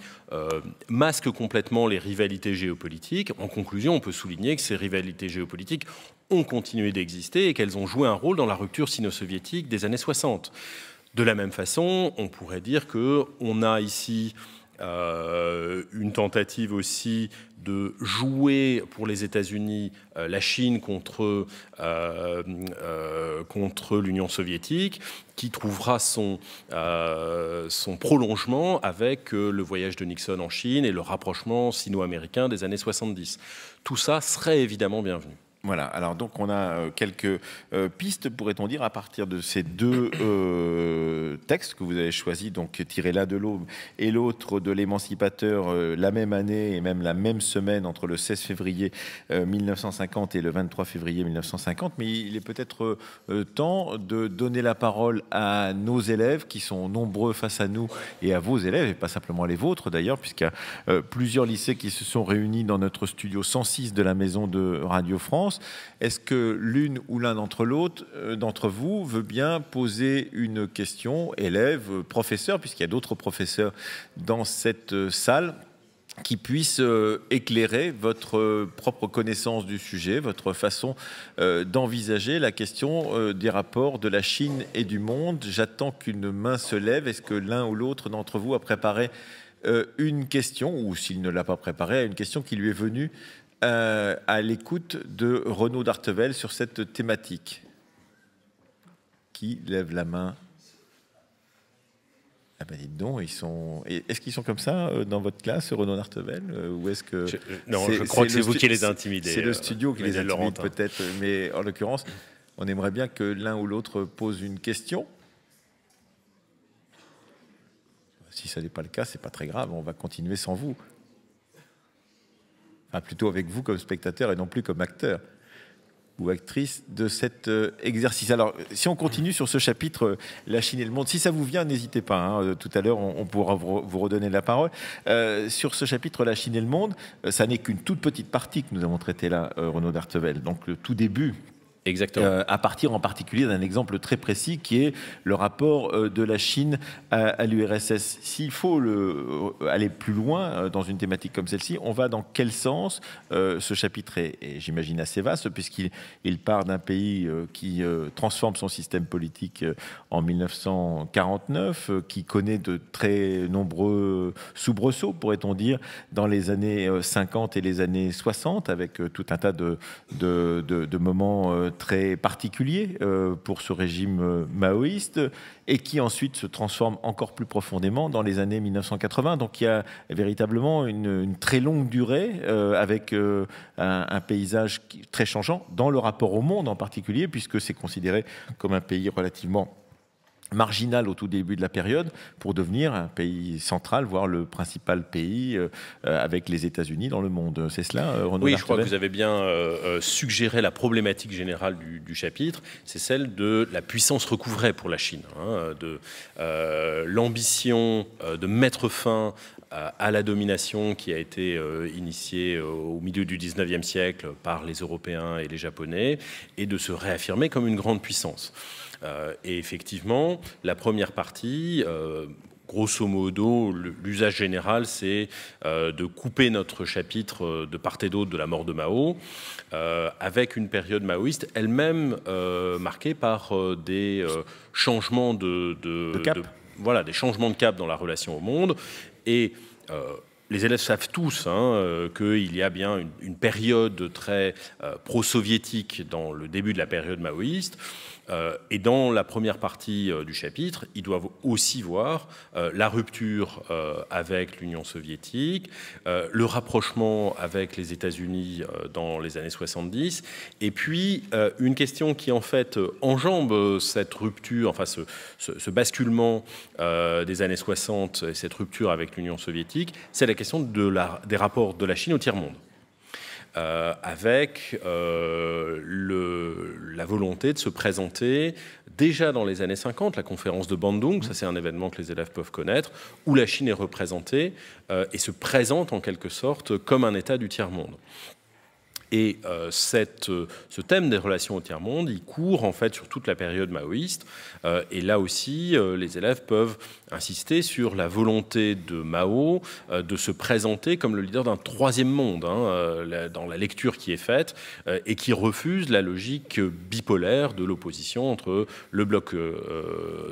masque complètement les rivalités géopolitiques. En conclusion, on peut souligner que ces rivalités géopolitiques ont continué d'exister et qu'elles ont joué un rôle dans la rupture sino-soviétique des années 60. De la même façon, on pourrait dire qu'on a ici une tentative aussi de jouer pour les États-Unis la Chine contre l'Union soviétique, qui trouvera son prolongement avec le voyage de Nixon en Chine et le rapprochement sino-américain des années 70. Tout ça serait évidemment bienvenu. Voilà, alors donc on a quelques pistes, pourrait-on dire, à partir de ces deux textes que vous avez choisis, donc tirés l'un de l'Aube et l'autre de l'Émancipateur, la même année et même la même semaine entre le 16 février 1950 et le 23 février 1950. Mais il est peut-être temps de donner la parole à nos élèves qui sont nombreux face à nous et à vos élèves, et pas simplement les vôtres d'ailleurs, puisqu'il y a plusieurs lycées qui se sont réunis dans notre studio 106 de la Maison de Radio France. Est-ce que l'une ou l'un d'entre vous veut bien poser une question, élève, professeur, puisqu'il y a d'autres professeurs dans cette salle, qui puissent éclairer votre propre connaissance du sujet, votre façon d'envisager la question des rapports de la Chine et du monde? J'attends qu'une main se lève. Est-ce que l'un ou l'autre d'entre vous a préparé une question, ou s'il ne l'a pas préparée, une question qui lui est venue à l'écoute de Renaud d'Artevelde sur cette thématique? Qui lève la main? Ah ben dites donc, est-ce qu'ils sont comme ça dans votre classe, Renaud d'Artevelde, ou est-ce que je crois que c'est vous qui les intimidez. C'est le studio qui les intimide peut-être, mais en l'occurrence, on aimerait bien que l'un ou l'autre pose une question. Si ça n'est pas le cas, c'est pas très grave, on va continuer sans vous. Enfin, plutôt avec vous comme spectateur et non plus comme acteur ou actrice de cet exercice. Alors, si on continue sur ce chapitre, la Chine et le monde, si ça vous vient, n'hésitez pas. Hein, tout à l'heure, on pourra vous redonner la parole. Sur ce chapitre, la Chine et le monde, ça n'est qu'une toute petite partie que nous avons traitée là, Renaud d'Artevelde. Donc, le tout début. Exactement. À partir en particulier d'un exemple très précis qui est le rapport de la Chine à l'URSS. S'il faut aller plus loin dans une thématique comme celle-ci, on va dans quel sens? Ce chapitre est j'imagine, assez vaste puisqu'il part d'un pays qui transforme son système politique en 1949, qui connaît de très nombreux soubresauts, pourrait-on dire, dans les années 50 et les années 60, avec tout un tas de moments très particulier pour ce régime maoïste et qui ensuite se transforme encore plus profondément dans les années 1980. Donc il y a véritablement une très longue durée avec un paysage très changeant dans le rapport au monde en particulier, puisque c'est considéré comme un pays relativement marginal au tout début de la période pour devenir un pays central, voire le principal pays avec les États-Unis dans le monde. C'est cela, Renaud? Oui, je crois que vous avez bien suggéré la problématique générale du chapitre. C'est celle de la puissance recouvrée pour la Chine, hein, de l'ambition de mettre fin à la domination qui a été initiée au milieu du 19e siècle par les Européens et les Japonais et de se réaffirmer comme une grande puissance. Et effectivement, la première partie, grosso modo, l'usage général, c'est de couper notre chapitre de part et d'autre de la mort de Mao, avec une période maoïste elle-même marquée par des changements de cap. Voilà, des changements de cap dans la relation au monde. Et les élèves savent tous qu'il y a bien une période très pro-soviétique dans le début de la période maoïste. Et dans la première partie du chapitre, ils doivent aussi voir la rupture avec l'Union soviétique, le rapprochement avec les États-Unis dans les années 70, et puis une question qui en fait enjambe cette rupture, enfin ce basculement des années 60 et cette rupture avec l'Union soviétique, c'est la question des rapports de la Chine au tiers-monde. Avec la volonté de se présenter déjà dans les années 50, la conférence de Bandung, ça c'est un événement que les élèves peuvent connaître, où la Chine est représentée et se présente en quelque sorte comme un État du tiers-monde. Et ce thème des relations au tiers-monde, il court en fait sur toute la période maoïste. Et là aussi, les élèves peuvent insister sur la volonté de Mao de se présenter comme le leader d'un troisième monde, dans la lecture qui est faite, et qui refuse la logique bipolaire de l'opposition entre le bloc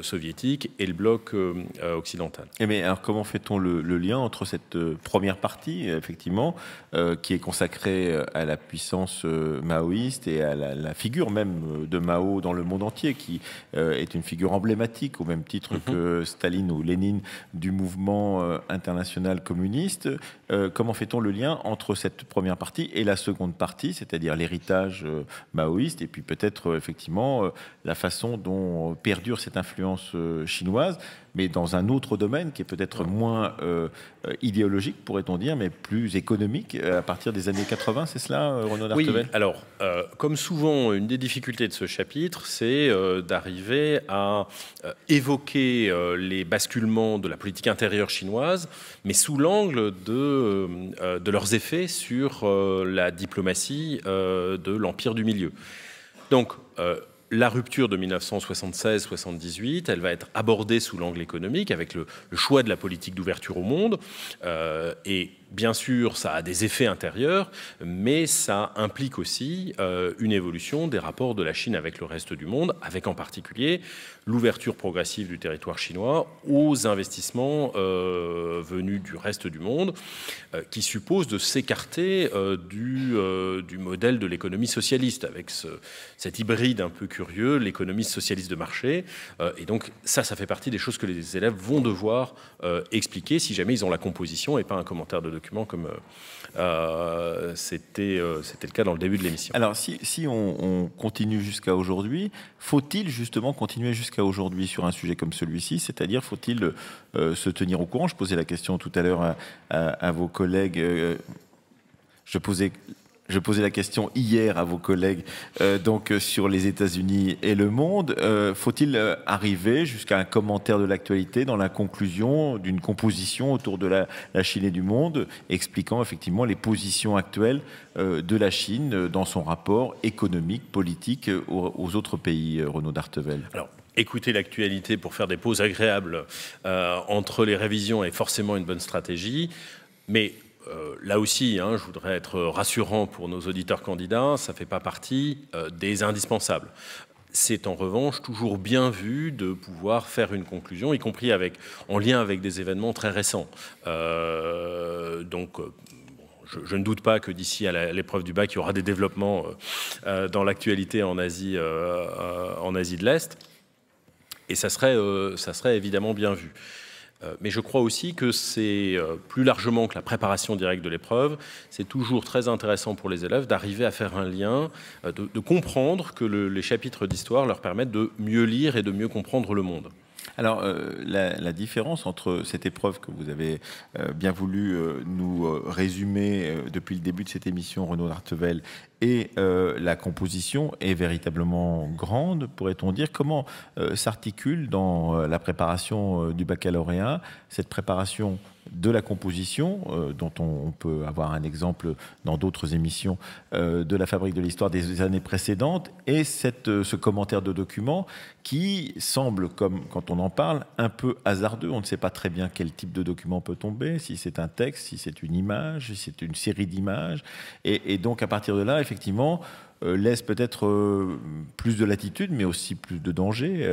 soviétique et le bloc occidental. Mais alors, comment fait-on le lien entre cette première partie, effectivement, qui est consacrée à la puissance maoïste et à la figure même de Mao dans le monde entier, qui est une figure emblématique, au même titre que Staline ou Lénine, du mouvement international communiste. Comment fait-on le lien entre cette première partie et la seconde partie, c'est-à-dire l'héritage maoïste, et puis peut-être effectivement la façon dont perdure cette influence chinoise, mais dans un autre domaine qui est peut-être moins idéologique, pourrait-on dire, mais plus économique, à partir des années 80, c'est cela, Renaud d'Artevelde ? Oui, alors, comme souvent, une des difficultés de ce chapitre, c'est d'arriver à évoquer les basculements de la politique intérieure chinoise, mais sous l'angle de leurs effets sur la diplomatie de l'Empire du Milieu. Donc, la rupture de 1976-78, elle va être abordée sous l'angle économique avec le choix de la politique d'ouverture au monde. Et bien sûr, ça a des effets intérieurs, mais ça implique aussi une évolution des rapports de la Chine avec le reste du monde, avec en particulier l'ouverture progressive du territoire chinois aux investissements venus du reste du monde, qui suppose de s'écarter du modèle de l'économie socialiste, avec cet hybride un peu curieux, l'économie socialiste de marché. Et donc ça fait partie des choses que les élèves vont devoir expliquer si jamais ils ont la composition et pas un commentaire de document comme c'était le cas dans le début de l'émission. Alors si on continue jusqu'à aujourd'hui, faut-il justement continuer jusqu'à aujourd'hui sur un sujet comme celui-ci, c'est-à-dire faut-il se tenir au courant? Je posais la question tout à l'heure à vos collègues, je posais la question hier à vos collègues donc sur les États-Unis et le monde. Faut-il arriver jusqu'à un commentaire de l'actualité dans la conclusion d'une composition autour de la Chine et du monde, expliquant effectivement les positions actuelles de la Chine dans son rapport économique, politique aux autres pays, Renaud d'Artevelde? Alors, écouter l'actualité pour faire des pauses agréables entre les révisions est forcément une bonne stratégie, mais là aussi, je voudrais être rassurant pour nos auditeurs candidats, ça ne fait pas partie des indispensables. C'est en revanche toujours bien vu de pouvoir faire une conclusion, y compris en lien avec des événements très récents. Donc, je ne doute pas que d'ici à l'épreuve du bac, il y aura des développements dans l'actualité en Asie de l'Est. Et ça serait évidemment bien vu. Mais je crois aussi que c'est plus largement que la préparation directe de l'épreuve, c'est toujours très intéressant pour les élèves d'arriver à faire un lien, de comprendre que les chapitres d'histoire leur permettent de mieux lire et de mieux comprendre le monde. Alors, la différence entre cette épreuve que vous avez bien voulu nous résumer depuis le début de cette émission, Renaud d'Artevelde, et la composition est véritablement grande, pourrait-on dire. Comment s'articule dans la préparation du baccalauréat cette préparation de la composition, dont on peut avoir un exemple dans d'autres émissions de la Fabrique de l'Histoire des années précédentes, et ce commentaire de document qui semble, comme quand on en parle, un peu hasardeux. On ne sait pas très bien quel type de document peut tomber, si c'est un texte, si c'est une image, si c'est une série d'images. Et donc, à partir de là, effectivement, laisse peut-être plus de latitude, mais aussi plus de danger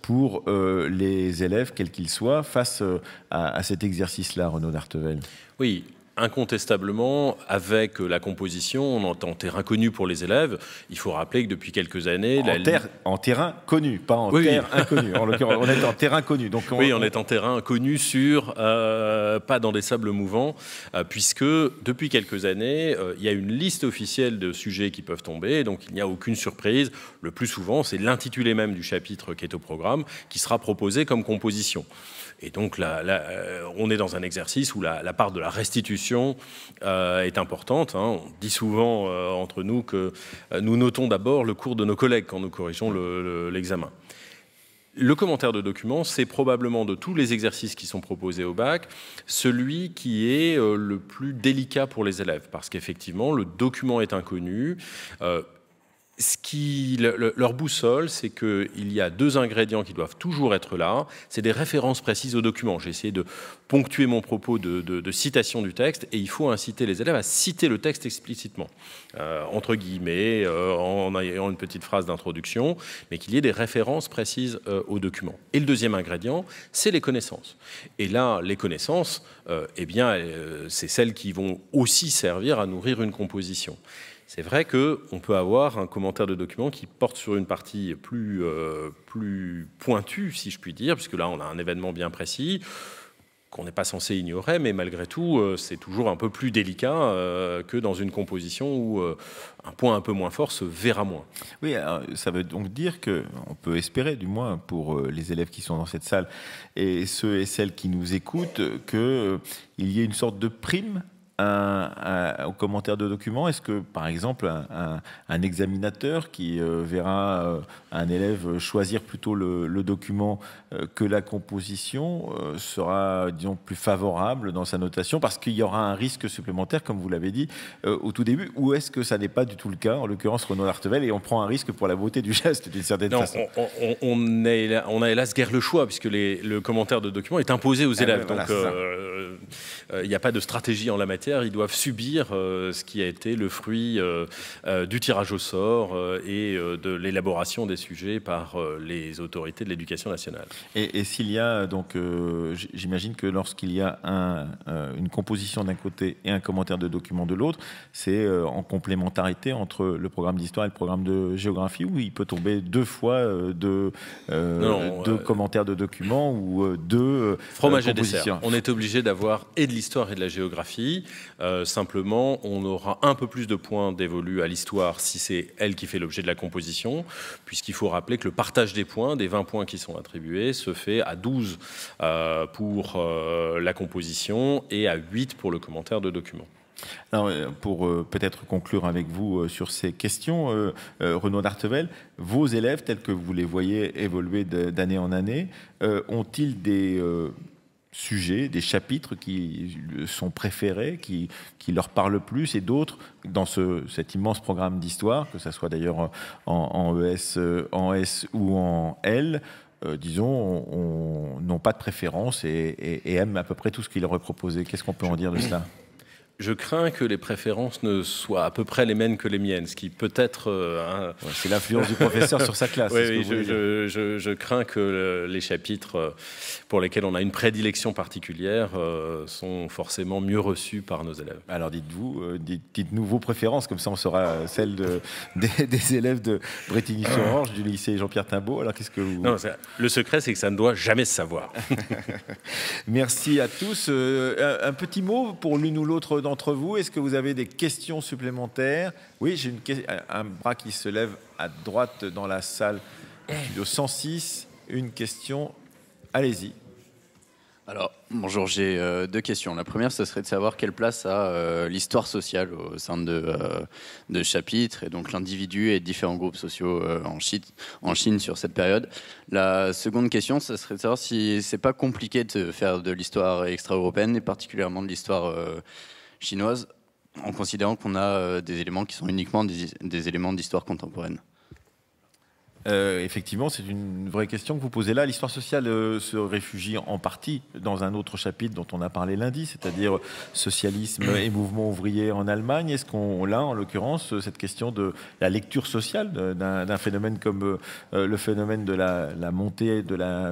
pour les élèves, quels qu'ils soient, face à cet exercice-là, Renaud d'Artevelde. Oui. Incontestablement, avec la composition, on entend terrain connu pour les élèves. Il faut rappeler que depuis quelques années... En terrain connu, pas en terre inconnue. En l'occurrence, on est en terrain connu. Donc on est en terrain connu sur, pas dans des sables mouvants, puisque depuis quelques années, il y a une liste officielle de sujets qui peuvent tomber, donc il n'y a aucune surprise. Le plus souvent, c'est l'intitulé même du chapitre qui est au programme, qui sera proposé comme composition. Et donc là, on est dans un exercice où la part de la restitution est importante. On dit souvent entre nous que nous notons d'abord le cours de nos collègues quand nous corrigeons l'examen. Le commentaire de document, c'est probablement de tous les exercices qui sont proposés au bac, celui qui est le plus délicat pour les élèves, parce qu'effectivement, le document est inconnu. Leur boussole, c'est qu'il y a 2 ingrédients qui doivent toujours être là. C'est des références précises au document. J'ai essayé de ponctuer mon propos de citation du texte, et il faut inciter les élèves à citer le texte explicitement, entre guillemets, en ayant une petite phrase d'introduction, mais qu'il y ait des références précises au document. Et le deuxième ingrédient, c'est les connaissances. Et là, les connaissances, c'est celles qui vont aussi servir à nourrir une composition. C'est vrai qu'on peut avoir un commentaire de document qui porte sur une partie plus pointue, si je puis dire, puisque là, on a un événement bien précis qu'on n'est pas censé ignorer, mais malgré tout, c'est toujours un peu plus délicat que dans une composition où un point un peu moins fort se verra moins. Oui, alors, ça veut donc dire qu'on peut espérer, du moins pour les élèves qui sont dans cette salle, et ceux et celles qui nous écoutent, qu'il y ait une sorte de prime au commentaire de document. Est-ce que, par exemple, un examinateur qui verra un élève choisir plutôt le document que la composition sera, disons, plus favorable dans sa notation parce qu'il y aura un risque supplémentaire, comme vous l'avez dit au tout début, ou est-ce que ça n'est pas du tout le cas, en l'occurrence Renaud d'Artevelde, et on prend un risque pour la beauté du geste d'une certaine façon? On a hélas guère le choix, puisque le commentaire de document est imposé aux élèves. Voilà, donc il n'y a pas de stratégie en la matière. Ils doivent subir ce qui a été le fruit du tirage au sort et de l'élaboration des sujets par les autorités de l'éducation nationale. Et s'il y a, donc, j'imagine que lorsqu'il y a une composition d'un côté et un commentaire de document de l'autre, c'est en complémentarité entre le programme d'histoire et le programme de géographie, où il peut tomber 2 fois deux commentaires de documents ou 2 fromage et compositions. dessert. On est obligé d'avoir et de l'histoire et de la géographie. Simplement, on aura un peu plus de points dévolus à l'histoire si c'est elle qui fait l'objet de la composition, puisqu'il faut rappeler que le partage des points, des 20 points qui sont attribués, se fait à 12 pour la composition et à 8 pour le commentaire de document. Alors, pour peut-être conclure avec vous sur ces questions, Renaud d'Artevelde, vos élèves, tels que vous les voyez évoluer d'année en année, ont-ils des sujets, des chapitres qui sont préférés, qui leur parlent plus, et d'autres, dans cet immense programme d'histoire, que ce soit d'ailleurs en ES, en S ou en L, disons, n'ont pas de préférence et aiment à peu près tout ce qu'il leur est proposé. Qu'est-ce qu'on peut en dire de cela ? Je crains que les préférences ne soient à peu près les mêmes que les miennes, ce qui peut être... c'est l'influence du professeur sur sa classe. Oui, je crains que les chapitres pour lesquels on a une prédilection particulière sont forcément mieux reçus par nos élèves. Alors dites-nous vos préférences, comme ça on saura celles des élèves de Brétigny-sur-Orge, du lycée Jean-Pierre Timbaud. Alors qu'est-ce que vous... Non, le secret, c'est que ça ne doit jamais se savoir. Merci à tous. Un petit mot pour l'une ou l'autre d'entre vous. Est-ce que vous avez des questions supplémentaires? Oui, j'ai un bras qui se lève à droite dans la salle studio 106. Une question. Allez-y. Alors, bonjour, j'ai 2 questions. La première, ce serait de savoir quelle place a l'histoire sociale au sein de chapitres, et donc l'individu et différents groupes sociaux en Chine sur cette période. La seconde question, ce serait de savoir si c'est pas compliqué de faire de l'histoire extra-européenne, et particulièrement de l'histoire chinoise, en considérant qu'on a des éléments qui sont uniquement des éléments d'histoire contemporaine. Effectivement, c'est une vraie question que vous posez là. L'histoire sociale se réfugie en partie dans un autre chapitre dont on a parlé lundi, c'est-à-dire socialisme et mouvement ouvrier en Allemagne. Est-ce qu'on a, en l'occurrence, cette question de la lecture sociale d'un phénomène comme le phénomène de la montée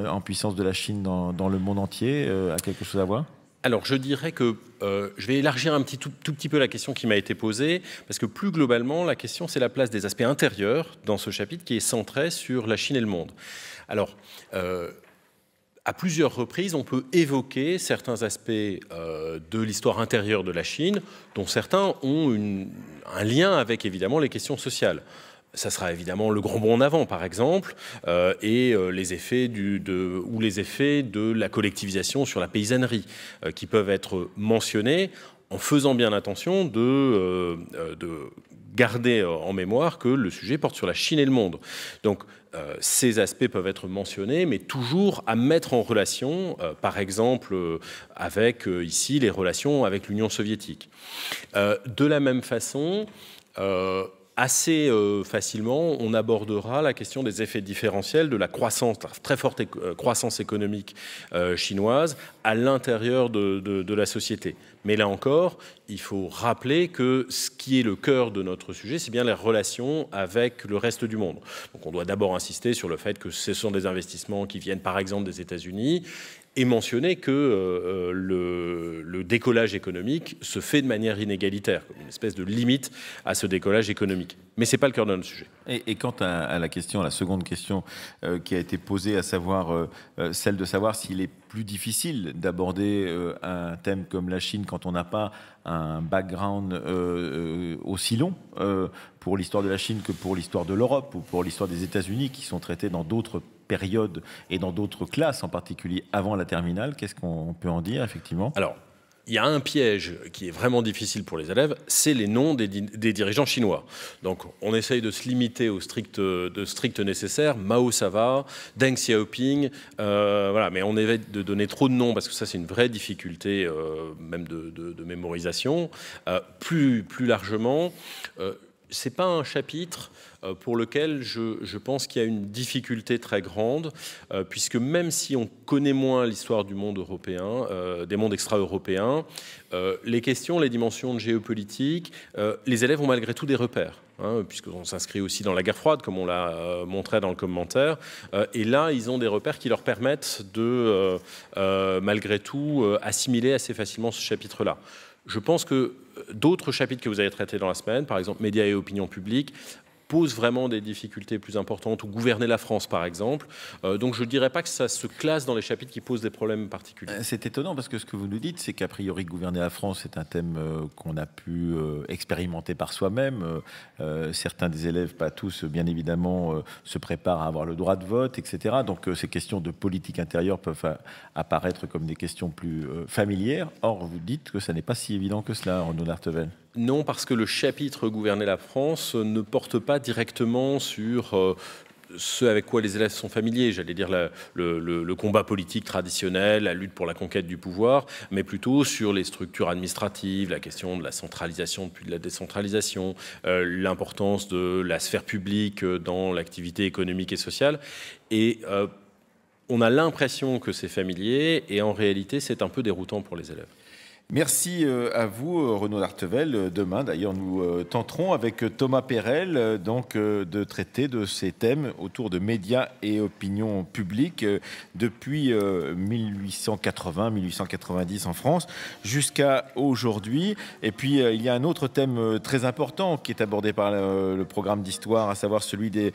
en puissance de la Chine dans le monde entier a quelque chose à voir ? Alors, je dirais que je vais élargir tout petit peu la question qui m'a été posée, parce que plus globalement, la question, c'est la place des aspects intérieurs dans ce chapitre qui est centré sur la Chine et le monde. Alors, à plusieurs reprises, on peut évoquer certains aspects de l'histoire intérieure de la Chine, dont certains ont un lien avec, évidemment, les questions sociales. Ça sera évidemment le grand bond en avant, par exemple, et les effets de la collectivisation sur la paysannerie, qui peuvent être mentionnés en faisant bien attention de garder en mémoire que le sujet porte sur la Chine et le monde. Donc, ces aspects peuvent être mentionnés, mais toujours à mettre en relation, par exemple, avec ici les relations avec l'Union soviétique. De la même façon, assez facilement, on abordera la question des effets différentiels de la croissance, très forte croissance économique chinoise à l'intérieur de la société. Mais là encore, il faut rappeler que ce qui est le cœur de notre sujet, c'est bien les relations avec le reste du monde. Donc on doit d'abord insister sur le fait que ce sont des investissements qui viennent par exemple des États-Unis, et mentionner que le décollage économique se fait de manière inégalitaire, comme une espèce de limite à ce décollage économique. Mais ce n'est pas le cœur de notre sujet. Et quant à la seconde question qui a été posée, à savoir celle de savoir s'il est plus difficile d'aborder un thème comme la Chine quand on n'a pas un background aussi long pour l'histoire de la Chine que pour l'histoire de l'Europe ou pour l'histoire des États-Unis, qui sont traités dans d'autres périodes et dans d'autres classes, en particulier avant la terminale. Qu'est-ce qu'on peut en dire, effectivement ? Alors, il y a un piège qui est vraiment difficile pour les élèves, c'est les noms des dirigeants chinois. Donc, on essaye de se limiter au strict nécessaire. Mao, ça va. Deng Xiaoping, voilà. Mais on évite de donner trop de noms parce que ça, c'est une vraie difficulté, même de mémorisation. Plus largement, c'est pas un chapitre pour lequel je pense qu'il y a une difficulté très grande, puisque même si on connaît moins l'histoire du monde européen, des mondes extra-européens, les questions, les dimensions de géopolitique, les élèves ont malgré tout des repères. Puisqu'on s'inscrit aussi dans la guerre froide, comme on l'a montré dans le commentaire. Et là, ils ont des repères qui leur permettent de, malgré tout, assimiler assez facilement ce chapitre-là. Je pense que d'autres chapitres que vous avez traités dans la semaine, par exemple médias et opinion publique, posent vraiment des difficultés plus importantes, ou gouverner la France, par exemple. Donc je ne dirais pas que ça se classe dans les chapitres qui posent des problèmes particuliers. C'est étonnant, parce que ce que vous nous dites, c'est qu'a priori, gouverner la France, c'est un thème qu'on a pu expérimenter par soi-même. Certains des élèves, pas tous, bien évidemment, se préparent à avoir le droit de vote, etc. Donc ces questions de politique intérieure peuvent apparaître comme des questions plus familières. Or, vous dites que ça n'est pas si évident que cela, Renaud d'Artevelde. Non, parce que le chapitre Gouverner la France ne porte pas directement sur ce avec quoi les élèves sont familiers, j'allais dire le combat politique traditionnel, la lutte pour la conquête du pouvoir, mais plutôt sur les structures administratives, la question de la centralisation puis de la décentralisation, l'importance de la sphère publique dans l'activité économique et sociale. Et on a l'impression que c'est familier, et en réalité, c'est un peu déroutant pour les élèves. Merci à vous, Renaud d'Artevelde. Demain, d'ailleurs, nous tenterons avec Thomas Perel de traiter de ces thèmes autour de médias et opinion publique depuis 1880-1890 en France jusqu'à aujourd'hui. Et puis, il y a un autre thème très important qui est abordé par le programme d'histoire, à savoir celui de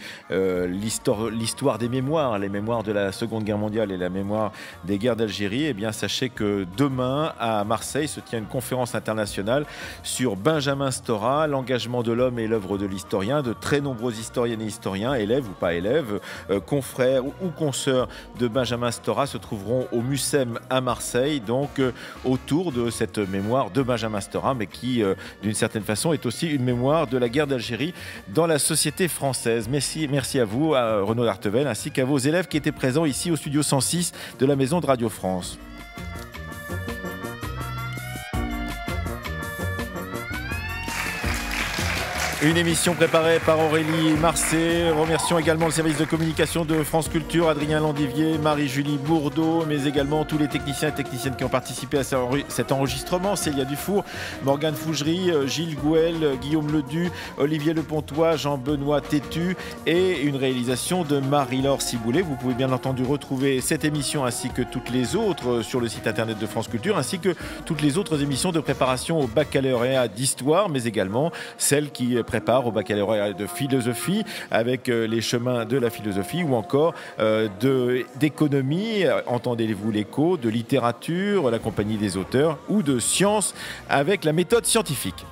l'histoire des mémoires, les mémoires de la Seconde Guerre mondiale et la mémoire des guerres d'Algérie. Eh bien, sachez que demain, à Marseille, se tient une conférence internationale sur Benjamin Stora, l'engagement de l'homme et l'œuvre de l'historien. De très nombreux historiennes et historiens, élèves ou pas élèves, confrères ou consoeurs de Benjamin Stora se trouveront au Mucem à Marseille, donc autour de cette mémoire de Benjamin Stora, mais qui, d'une certaine façon, est aussi une mémoire de la guerre d'Algérie dans la société française. Merci à vous, à Renaud d'Artevelde, ainsi qu'à vos élèves qui étaient présents ici au studio 106 de la Maison de Radio France. Une émission préparée par Aurélie Marcet. Remercions également le service de communication de France Culture, Adrien Landivier, Marie-Julie Bourdeau, mais également tous les techniciens et techniciennes qui ont participé à cet enregistrement. Célia Dufour, Morgane Fougerie, Gilles Gouel, Guillaume Ledu, Olivier Lepontois, Jean-Benoît Tétu et une réalisation de Marie-Laure Ciboulet. Vous pouvez bien entendu retrouver cette émission ainsi que toutes les autres sur le site internet de France Culture, ainsi que toutes les autres émissions de préparation au baccalauréat d'histoire, mais également celles qui prépare au baccalauréat de philosophie avec les chemins de la philosophie ou encore d'économie, entendez-vous l'écho, de littérature, la compagnie des auteurs ou de sciences avec la méthode scientifique.